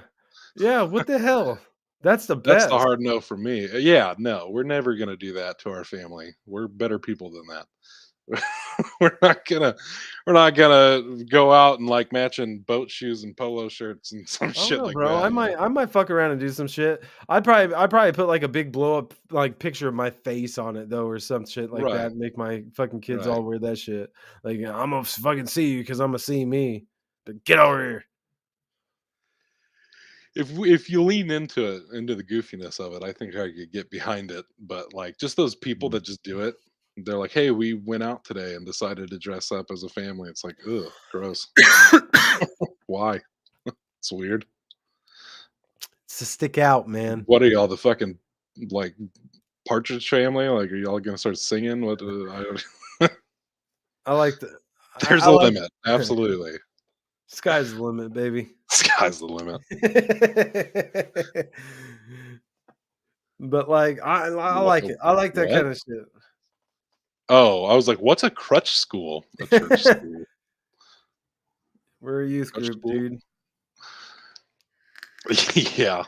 Yeah, what the hell? That's the That's the best. hard no for me. Yeah, no, we're never gonna do that to our family. We're better people than that. We're not gonna we're not gonna go out and like matching boat shoes and polo shirts and some I don't shit know, like bro. that, I you know? might I might fuck around and do some shit. I'd probably put like a big blow up like picture of my face on it though, or some shit like that. Right, And make my fucking kids right. all wear that shit. Like, I'm gonna fucking see you because I'm gonna see me. But get over here. If you lean into it, into the goofiness of it, I think I could get behind it. But like just those people that just do it, they're like, "Hey, we went out today and decided to dress up as a family." It's like, ugh, gross. Why? It's weird. It's to stick out, man. What are y'all, the fucking like Partridge Family? Like, are y'all gonna start singing? What? I don't. I like the There's I a like limit. Absolutely. sky's the limit, baby. Sky's the limit. But like I What? like it. I like that What? kind of shit. Oh, I was like, "What's a crutch school?" A church school. We're a youth Crutch group, school? dude. Yeah.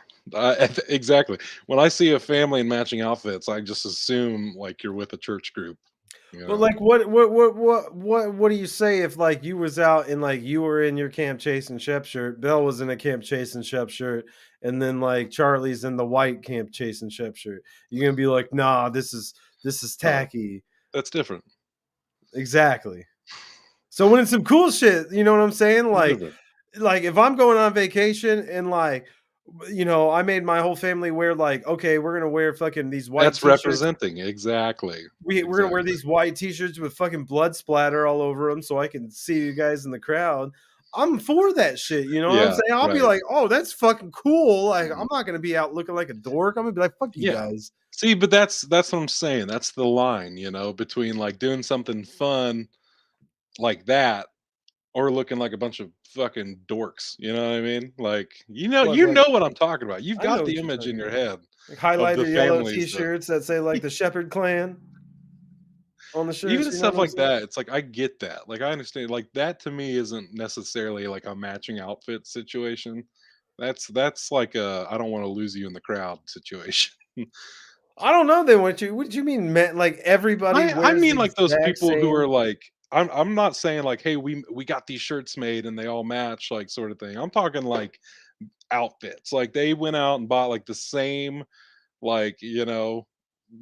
Exactly. When I see a family in matching outfits, I just assume, like, you're with a church group, you Well, know? like, what do you say if like you was out and like you were in your Camp Chase and Shep shirt, Belle was in a Camp Chase and Shep shirt, and then like Charlie's in the white Camp Chase and Shep shirt? You're gonna be like, nah, this is Oh, tacky. that's different. Exactly. So when it's some cool shit, you know what I'm saying? It's different. Like if I'm going on vacation and like I made my whole family wear like, okay, we're gonna wear fucking these white That's t-shirts. representing. Exactly. We're gonna wear Exactly. these white t-shirts with fucking blood splatter all over them so I can see you guys in the crowd. I'm for that shit, you know what I'm Yeah, saying? I'll be right. like, "Oh, that's fucking cool." Like, I'm Mhm. not gonna be out looking like a dork. I'm gonna be like, "Fuck you Yeah. guys." See, but that's what I'm saying. That's the line, between, like, doing something fun like that or looking like a bunch of fucking dorks, you know what I mean? Like, What, you like know what I'm talking about. You've I know got what the you're image talking in your about. head Like of the highlighter yellow families that t-shirts that say like the Shepherd Clan on the even shirts, you know what stuff I'm like saying? that, it's like I get that. Like I understand like that to me isn't necessarily like a matching outfit situation. That's like a I don't want to lose you in the crowd situation. I don't know then what do you mean man like everybody I wears the mean like those exact people who are same. like I'm not saying like hey we got these shirts made and they all match like sort of thing. I'm talking like outfits. Like they went out and bought like the same like,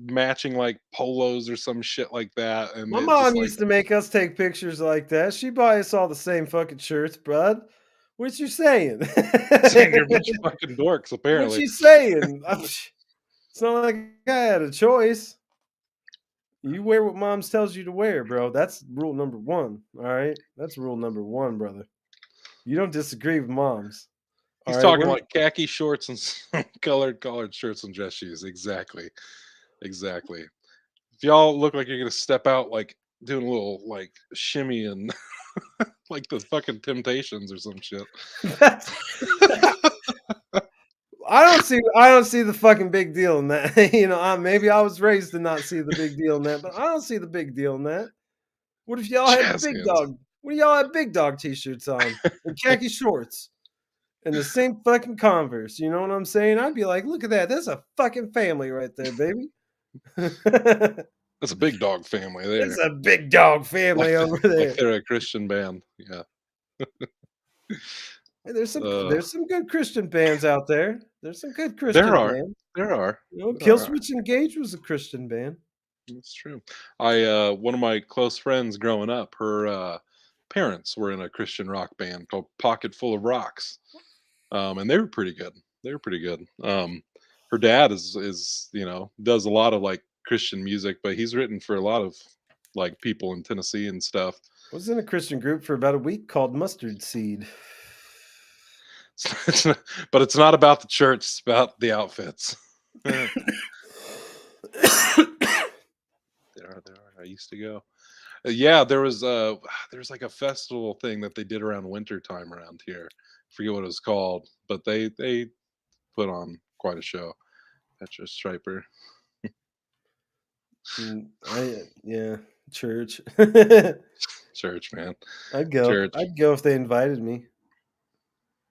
matching like polos or some shit like that and My it just mom like used to make us take pictures like that. She buy us all the same fucking shirts, bud. What you saying? saying you're a bunch of fucking dorks What apparently. you saying? It's not like I had a choice. You wear what moms tells you to wear, bro. That's rule number 1, all right? That's rule number 1, brother. You don't disagree with moms, all He's right? talking We're like khaki shorts and some collared shirts and dress shoes. Exactly. Exactly. If y'all look like you're gonna step out like doing a little like shimmy and like the fucking Temptations or some shit. that's I don't see the fucking big deal in that. Maybe I was raised to not see the big deal in that, but I don't see the big deal in that. What if y'all had Jazz big hands. dog? What if y'all had big dog t-shirts on and khaki shorts and the same fucking Converse? You know what I'm saying? I'd be like, look at that. That's a fucking family right there, baby. That's a big dog family It's there. a big dog Like family over like there. they're a Christian band. Yeah. Hey, there's some Uh there's some good Christian bands out there. There's some good there Christian are. bands. There are. There are. Killswitch Engage was a Christian band. That's true. One of my close friends growing up, her parents were in a Christian rock band called Pocket Full of Rocks. and they were pretty good. They were pretty good. Her dad is does a lot of like Christian music, but he's written for a lot of like people in Tennessee and stuff. I was in a Christian group for about a week called Mustard Seed. But it's not about the church; it's about the outfits. There are. I used to go. Yeah, there was like a festival thing that they did around winter time around here. Forget what it was called, but they put on quite a show. Petra Striper, Yeah, church. I'd church man, go. church I'd go if they invited me.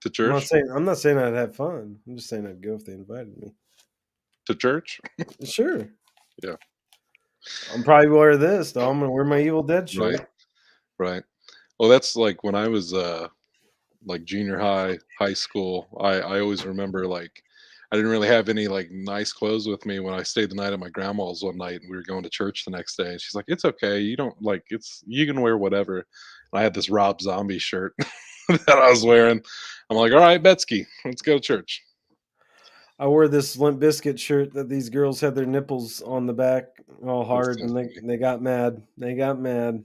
to church I'm not saying I'd have fun. I'm just saying I'd go if they invited me. to church. Sure. Yeah, I'm probably wear this though. I'm gonna wear my Evil Dead right, shirt. right. Well, that's like when I was like junior high, high school. I always remember like I didn't really have any like nice clothes with me when I stayed the night at my grandma's one night and we were going to church the next day. And she's like, "It's okay. You don't like it's you can wear whatever." And I had this Rob Zombie shirt that I was wearing. I'm like, "All right, Betsky, let's go to church." I wore this Limp Biscuit shirt that these girls had their nipples on the back all That's hard, so and funny. they got mad. They got mad.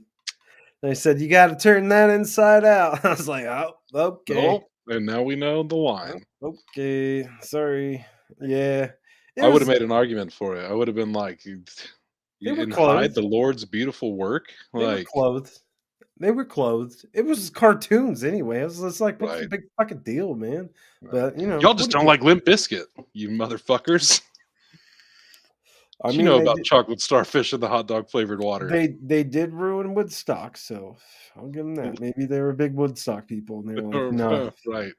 They said, "You got to turn that inside out." I was like, "Oh, okay, Oh, and now we know the oh, line. okay, sorry." Yeah, it I would have was. made an argument for it. I would have been like, They were and hide clothed. the Lord's beautiful work. They were Like, clothed. They were clothed. It was cartoons anyway. It's like, what's the right, big fucking deal, man? right. But you know, Y'all what just do don't you like Limp Biscuit, you motherfuckers. I You mean, know about chocolate starfish and the hot dog flavored water. they did ruin Woodstock, so I'll give them that. Maybe they were big Woodstock people, and they were like, "No, Right.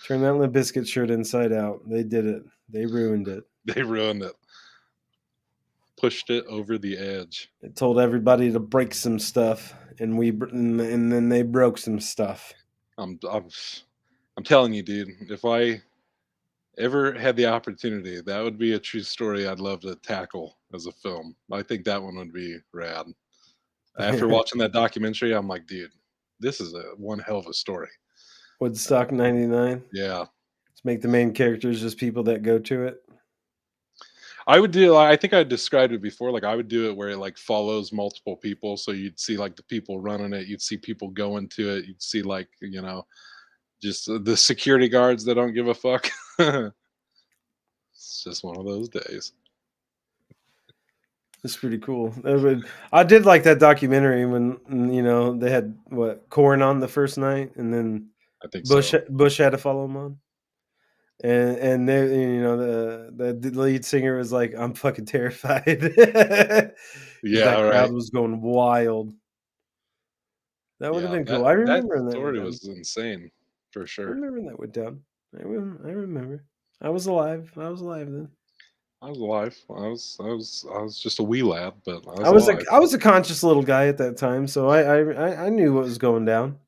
turn that Limp Biscuit shirt inside out." They did it. They ruined it. They ruined it. Pushed it over the edge. They told everybody to break some stuff, and and then they broke some stuff. I'm I'm I'm telling you, dude, if I ever had the opportunity, that would be a true story I'd love to tackle as a film. I think that one would be rad. After watching that documentary, I'm like, dude, this is a one hell of a story. Woodstock '99. Yeah. Let's make the main characters just people that go to it. I would do I think I described it before, like, I would do it where it, like, follows multiple people, so you'd see, like, the people running it, you'd see people going to it, you'd see, like, just the security guards that don't give a fuck. It's just one of those days. It's pretty cool. I did like that documentary when they had what corn on the first night, and then I think so. Bush had to follow him on, and the lead singer was like, "I'm fucking terrified," because Yeah, that crowd right. was going wild. That would have Yeah, been cool. that I that remember when that went story down. was insane, for I sure. remember when that went down. I remember. I was alive. I was alive then. I was alive. I was just a wee lad, but I was alive. I was a conscious little guy at that time, so I knew what was going down.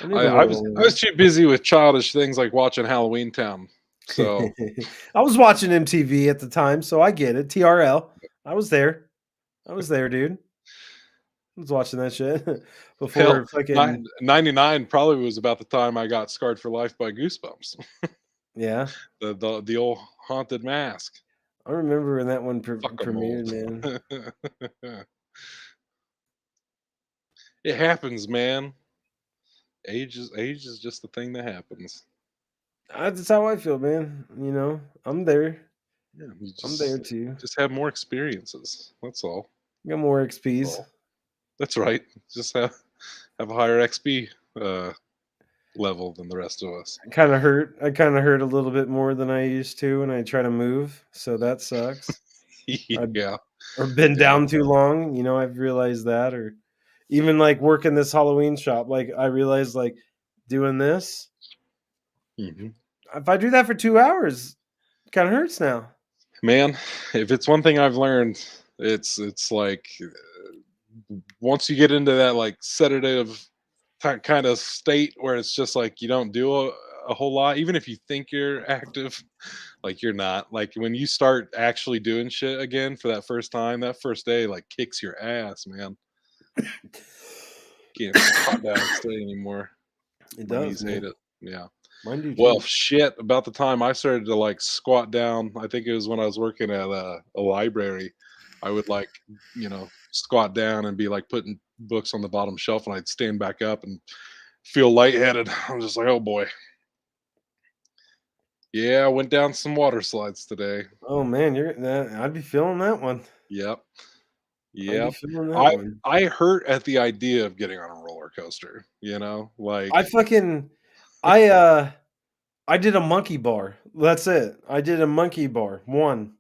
I knew I the I world was I was was too busy with childish things like watching Halloween Town. So, ending. I was watching MTV at the time, so I get it. TRL. I was there. I was there, dude. I was watching that shit hell, before fucking 99 probably was about the time I got scarred for life by Goosebumps. yeah. The old haunted mask. I remember when that one Fuck a premiered, mold. man. It happens, man. Age is just the thing that happens. That's how I feel, man. I'm there. Yeah, you I'm there just too. just have more experiences. That's all. Got more That's XPs. all. That's right. Just have a higher XP level than the rest of us. I kind of hurt a little bit more than I used to when I try to move, so that sucks. I Yeah, or been yeah. down too long, I've realized that, or even like working this Halloween shop, like I realized like doing this, Mhm. if I do that for 2 hours, it kind of hurts now. Man, if it's one thing I've learned, it's like once you get into that like sedative kind of state where it's just like you don't do a whole lot, even if you think you're active, like you're not. Like when you start actually doing shit again for that first time, that first day like kicks your ass, man. Can't squat down straight anymore. It My does, knees hate man. it. Yeah. Mine do Well, too. shit, about the time I started to, like, squat down, I think it was when I was working at a library. I would, like, squat down and be, like, putting books on the bottom shelf, and I'd stand back up and feel lightheaded. I'm just like, "Oh, boy." Yeah, I went down some water slides today. Oh man, you're that. I'd be feeling that one. Yep, I'd be yep. feeling that I one. I hurt at the idea of getting on a roller coaster, I like fucking, I uh, I did a monkey bar. That's it. I did a monkey bar. One.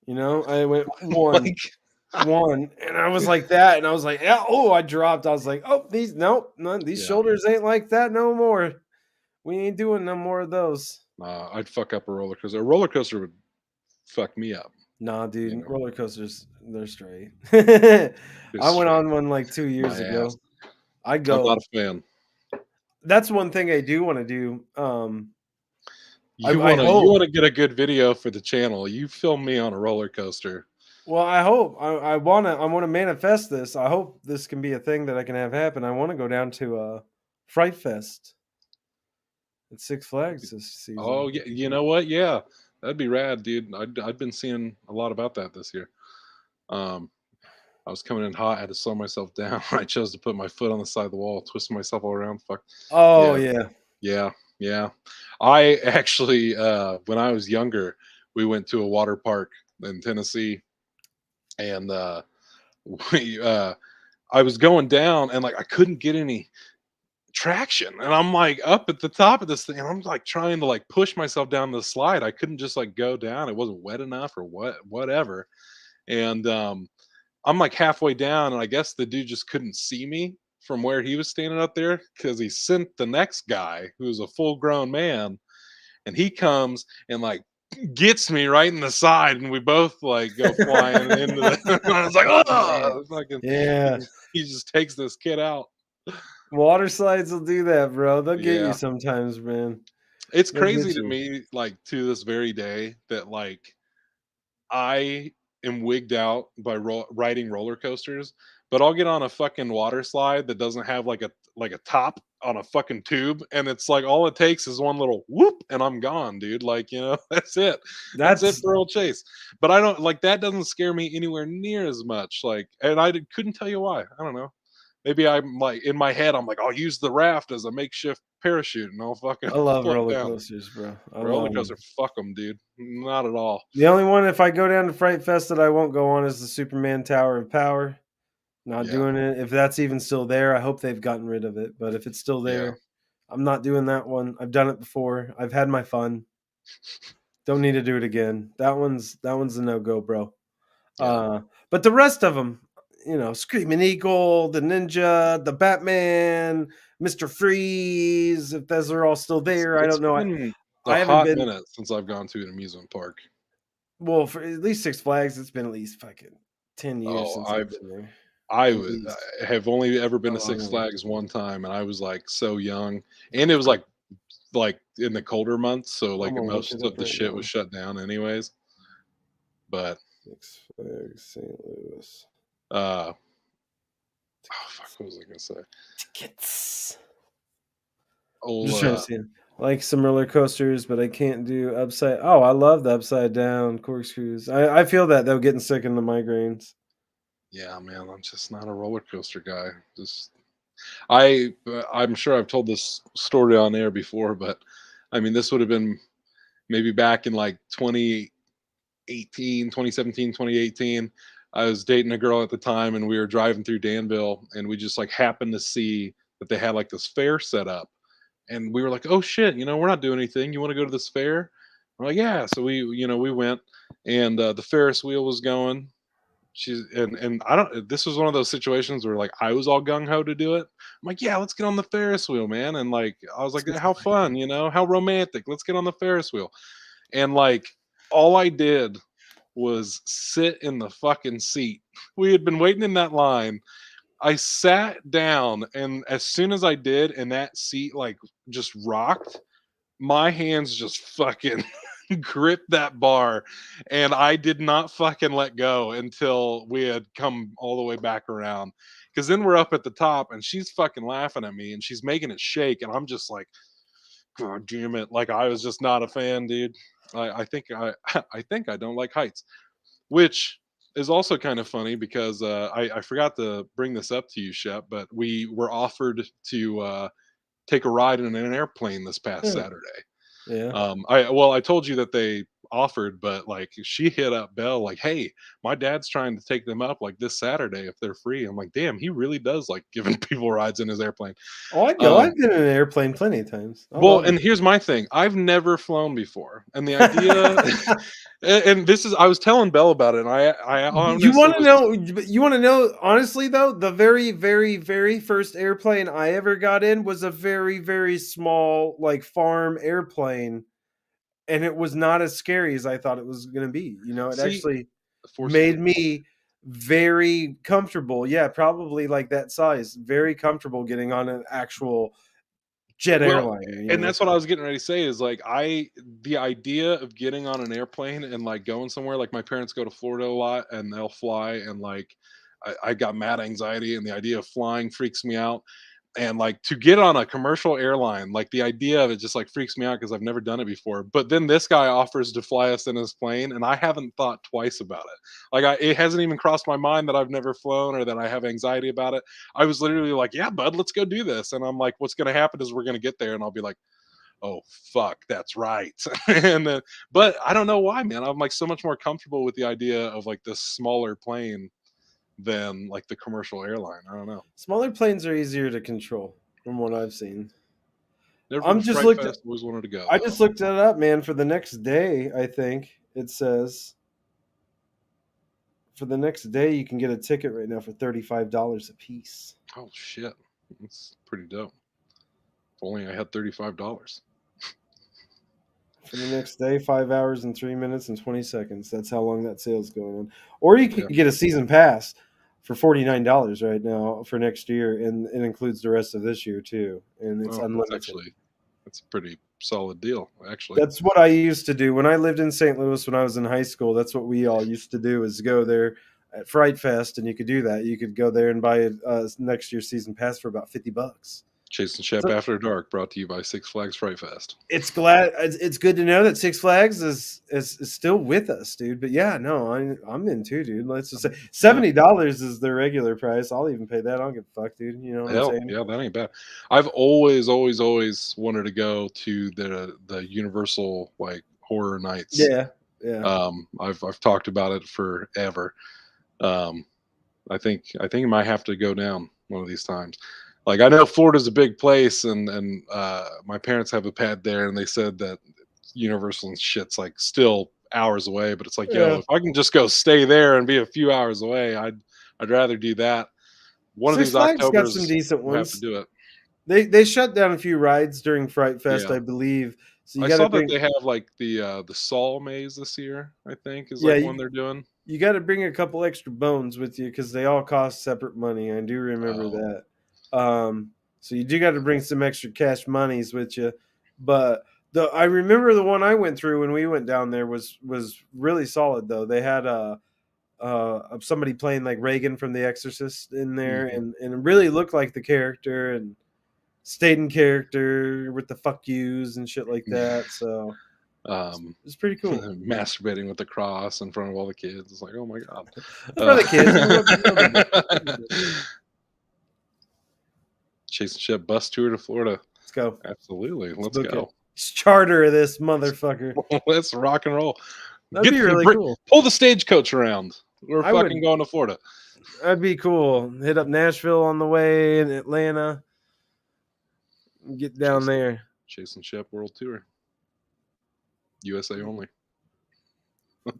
I went one, like one, and I was like that, and I was like, yeah. Oh, I dropped. I was like, oh, these nope, none. These yeah. shoulders ain't like that no more. We ain't doing no more of those. I'd fuck up a roller coaster. A roller coaster would fuck me up, Nah, you dude, know, roller coasters, they're straight. I just went straight on one like 2 years my ass. ago. I I'm not go. a fan. That's one thing I do want to do. I You hope. wanna get a good video for the channel. You film me on a roller coaster. Well, I hope. I wanna manifest this. I hope this can be a thing that I can have happen. I want to go down to Fright Fest at Six Flags this Oh, season. yeah, you know what? Yeah, that'd be rad, dude. I've been seeing a lot about that this year. Um, I was coming in hot, I had to slow myself down. I chose to put my foot on the side of the wall, twist myself all around. Fuck. Oh Yeah, yeah, yeah, yeah. I actually, when I was younger, we went to a water park in Tennessee, and we, I was going down, and like I couldn't get any traction, and I'm like up at the top of this thing, and I'm like trying to like push myself down the slide. I couldn't just like go down. It wasn't wet enough or whatever. And I'm like halfway down, and I guess the dude just couldn't see me from where he was standing up there because he sent the next guy who's a full grown man, and he comes and like gets me right in the side, and we both like go flying into the. I was like, oh, fucking, he yeah. just, he just takes this kid out. Water slides will do that, bro. They'll get you Yeah, sometimes, man. it's They'll crazy get to you. me, like to this very day, that like I am wigged out by riding roller coasters, but I'll get on a fucking water slide that doesn't have like a top on a fucking tube, and it's like all it takes is one little whoop, and I'm gone, dude. Like that's it. That's it That's for old Chase. But I don't like that. Doesn't scare me anywhere near as much. Like, and couldn't tell you why. I don't know. Maybe I'm like in my head, I'm like, I'll use the raft as a makeshift parachute, and I'll fucking I love float roller down. coasters, bro. I Roller love coaster, them. fuck them, dude. Not at all. The only one, if I go down to Fright Fest, that I won't go on is the Superman Tower of Power. Not Yeah, doing it. If that's even still there, I hope they've gotten rid of it. But if it's still yeah, there, I'm not doing that one. I've done it before. I've had my fun. Don't need to do it again. That one's a no go, bro. yeah. But the rest of them, Screaming Eagle, the Ninja, the Batman, Mister Freeze. If those are all still It's there, I it's don't know. been a I haven't hot been. minute since I've gone to an amusement park. Well, for at least Six Flags, it's been at least fucking 10 years Oh, since I've been there. I At was least I have only ever been a to long Six one. Flags one time, and I was, like, so young, and it was, like, in the colder months, so, I'm like, gonna look most it of up the right shit was now. shut down anyways, but, Six Flags St. Louis uh oh, fuck, what was I gonna say? tickets. I'm Oh, just trying to see 'em. I like some roller coasters, but I can't do upside. Oh, I love the upside down corkscrews. I feel that though, getting sick in the migraines. yeah, man, I'm just not a roller coaster guy. Just I'm sure I've told this story on air before, but, I mean, this would have been maybe back in, like, 2017, 2018. I was dating a girl at the time, and we were driving through Danville, and we just like happened to see that they had like this fair set up, and we were like, oh shit, we're not doing anything, you want to go to this fair? We're like, yeah. So we went, and the Ferris wheel was going. She's and I don't This was one of those situations where like I was all gung-ho to do it. I'm like, yeah, let's get on the Ferris wheel, man. And like I was like, how fun, how romantic, let's get on the Ferris wheel. And like all I did was sit in the fucking seat. We had been waiting in that line. I sat down, and as soon as I did, and that seat like just rocked, my hands just fucking gripped that bar, and I did not fucking let go until we had come all the way back around. Because then we're up at the top, and she's fucking laughing at me, and she's making it shake, and I'm just like, God damn it! Like I was just not a fan, dude. I think I think I don't like heights, which is also kind of funny because I forgot to bring this up to you, Shep, but we were offered to take a ride in an airplane this past Yeah. Saturday. Yeah. I told you that they offered, but like she hit up Belle like, "Hey, my dad's trying to take them up like this Saturday if they're free." I'm like, "Damn, he really does like giving people rides in his airplane." Oh, I go. Um, I've been in an airplane plenty of times. I well, love and here's my thing: I've never flown before, and the idea, it. and this is, I was telling Belle about it, and I You honestly want to was, know? You want to know? Honestly, though, the very, very, very first airplane I ever got in was a very, very small, like farm airplane, and it was not as scary as I thought it was going to be. You know, it see, actually force made fed. me very comfortable. Yeah, probably like that size, very comfortable getting on an actual jet Well, airliner. You and know, that's what I was getting ready to say is like the idea of getting on an airplane and like going somewhere, like my parents go to Florida a lot and they'll fly, and like I got mad anxiety, and the idea of flying freaks me out. And like to get on a commercial airline, like the idea of it just like freaks me out because I've never done it before. But then this guy offers to fly us in his plane, and I haven't thought twice about it. Like it hasn't even crossed my mind that I've never flown or that I have anxiety about it. I was literally like, "Yeah, bud, let's go do this." And I'm like, "What's going to happen is we're going to get there, and I'll be like, oh fuck, that's right." And then, but I don't know why, man. I'm like so much more comfortable with the idea of like this smaller plane than like the commercial airline. I don't know. smaller planes are easier to control, from what I've seen. Never been I'm to just Fright looked. Fest. Always wanted to go I though. just looked it up, man, for the next day. I think it says for the next day you can get a ticket right now for $35 a piece. Oh shit, that's pretty dope. If only I had $35. For the next day, 5 hours and 3 minutes and 20 seconds. That's how long that sale's going on. Or you can Yeah. get a season pass for $49 right now for next year, and it includes the rest of this year too, and it's Oh, unlimited. that's a pretty solid deal, actually. That's what I used to do when I lived in St. Louis when I was in high school. That's what we all used to do is go there at Fright Fest, and you could do that. You could go there and buy a next year's season pass for about $50. Chase and Shep So After Dark, brought to you by Six Flags Fright Fest. it's good to know that Six Flags is still with us, dude. But yeah, no, I'm in too, dude. Let's just say Yeah. $70 is the regular price. I'll even pay that. I don't give a fuck, dude. You know what I'm Hell, saying? yeah, that ain't bad. I've always wanted to go to the Universal like horror nights. Yeah, yeah. I've talked about it forever. Um, I think I might have to go down one of these times. Like I know Florida's a big place, and my parents have a pad there, and they said that Universal and shit's like still hours away. But it's like, yo, Yeah. if I can just go stay there and be a few hours away, I'd rather do that. One of Six these Flags got some Octobers, decent we'll have to ones. do it. They shut down a few rides during Fright Fest, Yeah, I believe. So you I got to saw that bring they have like the Saul maze this year. I think is yeah, like one they're doing. you got to bring a couple extra bones with you because they all cost separate money. I do remember Oh, that. So you do got to bring some extra cash monies with you. But the I remember the one I went through when we went down there was really solid though. They had somebody playing like Reagan from The Exorcist in there, hmm, and it really looked like the character and stayed in character with the fuck yous and shit like yeah. that. So Um, it's pretty cool. masturbating with the cross in front of all the kids. It's like, oh my god. For the kids, no big deal. No big Uh, deal. Chase and Shep bus tour to Florida. Let's go. Absolutely. Let's Let's book it. go. Let's charter this motherfucker. Let's rock and roll. That'd be really Bring, cool. pull the stagecoach around. We're I would. fucking going to Florida. That'd be cool. Hit up Nashville on the way and Atlanta. Get down Chase, there. Chase and Shep World Tour. USA only.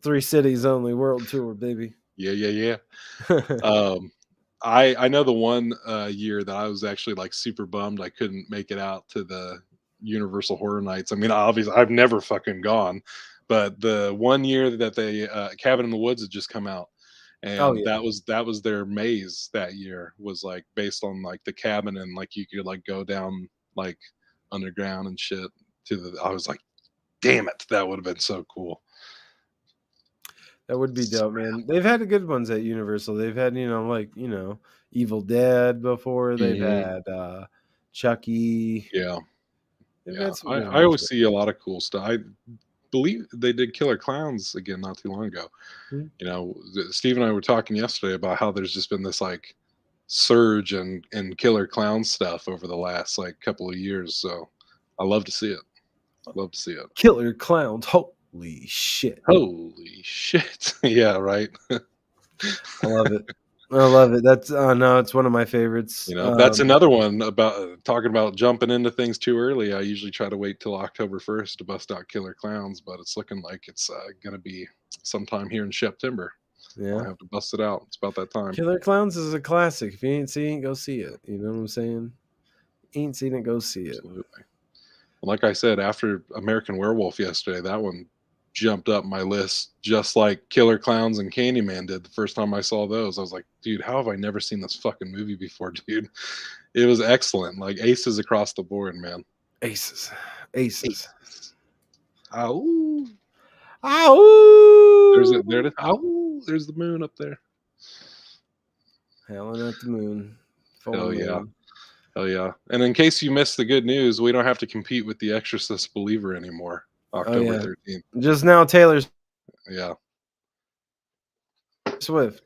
3 cities only. World tour, baby. Yeah, yeah, yeah. Um, I know the one year that I was actually like super bummed I couldn't make it out to the Universal Horror Nights. I mean, obviously I've never fucking gone, but the one year that they Cabin in the Woods had just come out, Oh and yeah. that was their maze that year was like based on like the cabin, and like you could like go down like underground and shit to the. I was like, damn it, that would have been so cool. That would be dope, man. They've had good ones at Universal. They've had, Evil Dead before. They've Hmm. had Chucky. Yeah. They've Yeah, had some good I ones. always see a lot of cool stuff. I believe they did Killer Clowns again not too long ago. Hmm. Steve and I were talking yesterday about how there's just been this like surge in Killer Clown stuff over the last like couple of years. So I love to see it. Love to see it. Killer Clowns. Holy shit. Holy shit. Yeah, right. I love it. I love it. That's no, it's one of my favorites. That's another one about talking about jumping into things too early. I usually try to wait till October 1st to bust out Killer Clowns, but it's looking like it's going to be sometime here in September. I'll Yeah. have to bust it out. It's about that time. Killer Clowns is a classic. If you ain't seen it, go see it. You know what I'm saying? Ain't seen it, go see it. Absolutely. Like I said, after American Werewolf yesterday, that one jumped up my list just like Killer Clowns and Candyman did the first time I saw those. I was like, dude, how have I never seen this fucking movie before, dude? It was excellent. Like aces across the board, man. Aces. Aces. Ow. Ow! There's the moon up there. Howling at the moon. Full Hell yeah. moon. Hell yeah. And in case you missed the good news, we don't have to compete with The Exorcist Believer anymore. October 13th. Just now, Taylor Yeah. Swift.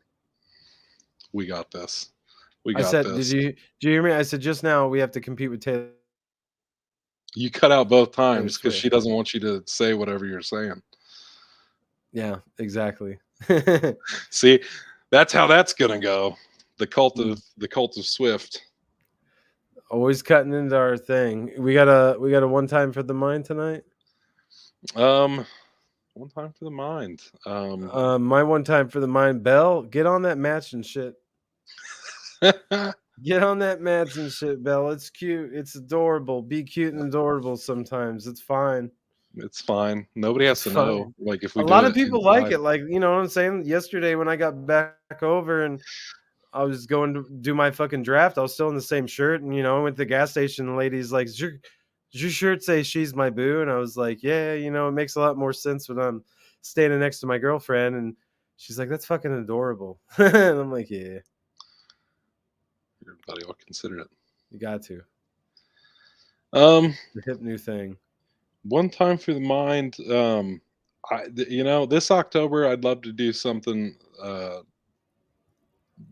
We got this. I said, did you hear me? I said just now we have to compete with Taylor. You cut out both times because Swift. she doesn't want you to say whatever you're saying. Yeah, exactly. See, that's how that's gonna go. The cult of Swift. Always cutting into our thing. We got a one time for the mind tonight. One time for the mind. My one time for the mind. Bell, get on that match and shit. Get on that mats and shit, Belle. It's cute. It's adorable. Be cute and adorable sometimes. It's fine. It's fine. Nobody has It's to fine. know. Like if we A do lot it of people inside. like it. Like, you know what I'm saying? Yesterday when I got back over and I was going to do my fucking draft, I was still in the same shirt. And, I went to the gas station. The lady's like, does your shirt say she's my boo? And I was like, yeah, it makes a lot more sense when I'm standing next to my girlfriend. And she's like, that's fucking adorable. And I'm like, yeah. Everybody will consider it. You got to. The hip new thing. One time for the mind. This October I'd love to do something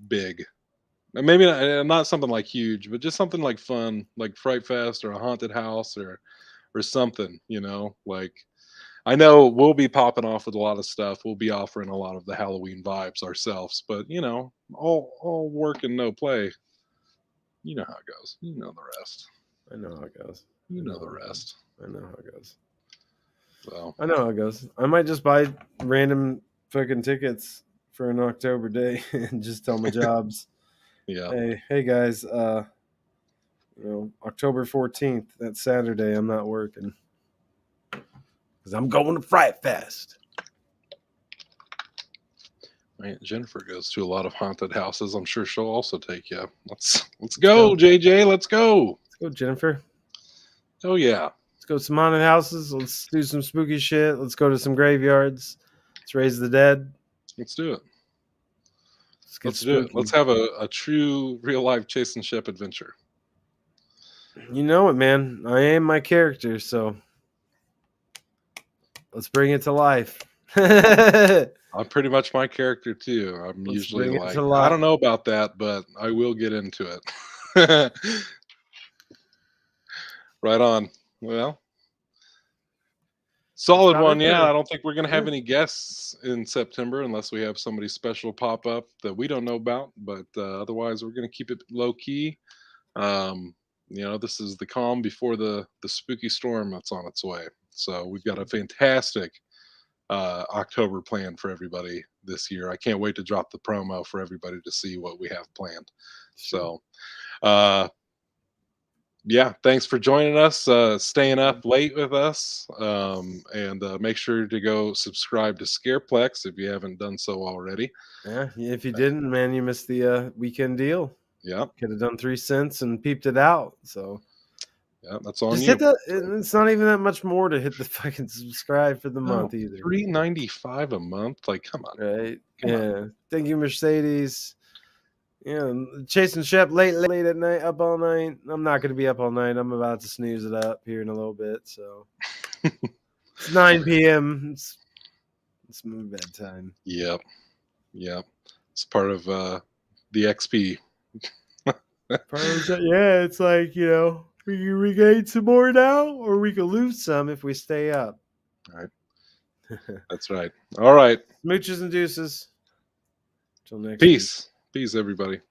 big. Maybe not something like huge, but just something like fun, like Fright Fest or a haunted house or something. Like I know we'll be popping off with a lot of stuff. We'll be offering a lot of the Halloween vibes ourselves, but all work and no play. You know how it goes. You know the rest. I know how it goes. You know the rest. I know how it goes. So I know how it goes. I might just buy random fucking tickets for an October day and just tell my jobs. Yeah. Hey guys, October 14th, that's Saturday, I'm not working. Because I'm going to Fright Fest. Right, Jennifer goes to a lot of haunted houses. I'm sure she'll also take you. Let's go, JJ. Let's go. Let's go, Jennifer. Oh yeah. Let's go to some haunted houses. Let's do some spooky shit. Let's go to some graveyards. Let's raise the dead. Let's do it. Let's do it. Let's have a true real life Chase and Shep adventure. You know it, man. I am my character, so let's bring it to life. I'm pretty much my character too. I'm usually like, I don't know about that, but I will get into it. Right on. Well, solid one. Yeah, I don't think we're going to have any guests in September unless we have somebody special pop up that we don't know about. But otherwise, we're going to keep it low key. This is the calm before the spooky storm that's on its way. So we've got a fantastic October plan for everybody this year. I can't wait to drop the promo for everybody to see what we have planned. So, thanks for joining us, staying up late with us, and make sure to go subscribe to Scareplex if you haven't done so already. Yeah, if you didn't, man, you missed the weekend deal. Yeah, could have done 3 cents and peeped it out. So yeah, that's on just you. hit that. It's not even that much more to hit the fucking subscribe for the month either. $3.95 a month, like come on, right? Come on. Thank you, Mercedes. Yeah, chasing Shep late at night, up all night. I'm not going to be up all night. I'm about to snooze it up here in a little bit. So it's 9 p.m. It's my bedtime. Yep. Yep. It's part of the XP. Yeah, it's like, we can regain some more now, or we can lose some if we stay up. All right. That's right. All right. Smooches and deuces. Till next week. Peace. Peace, everybody.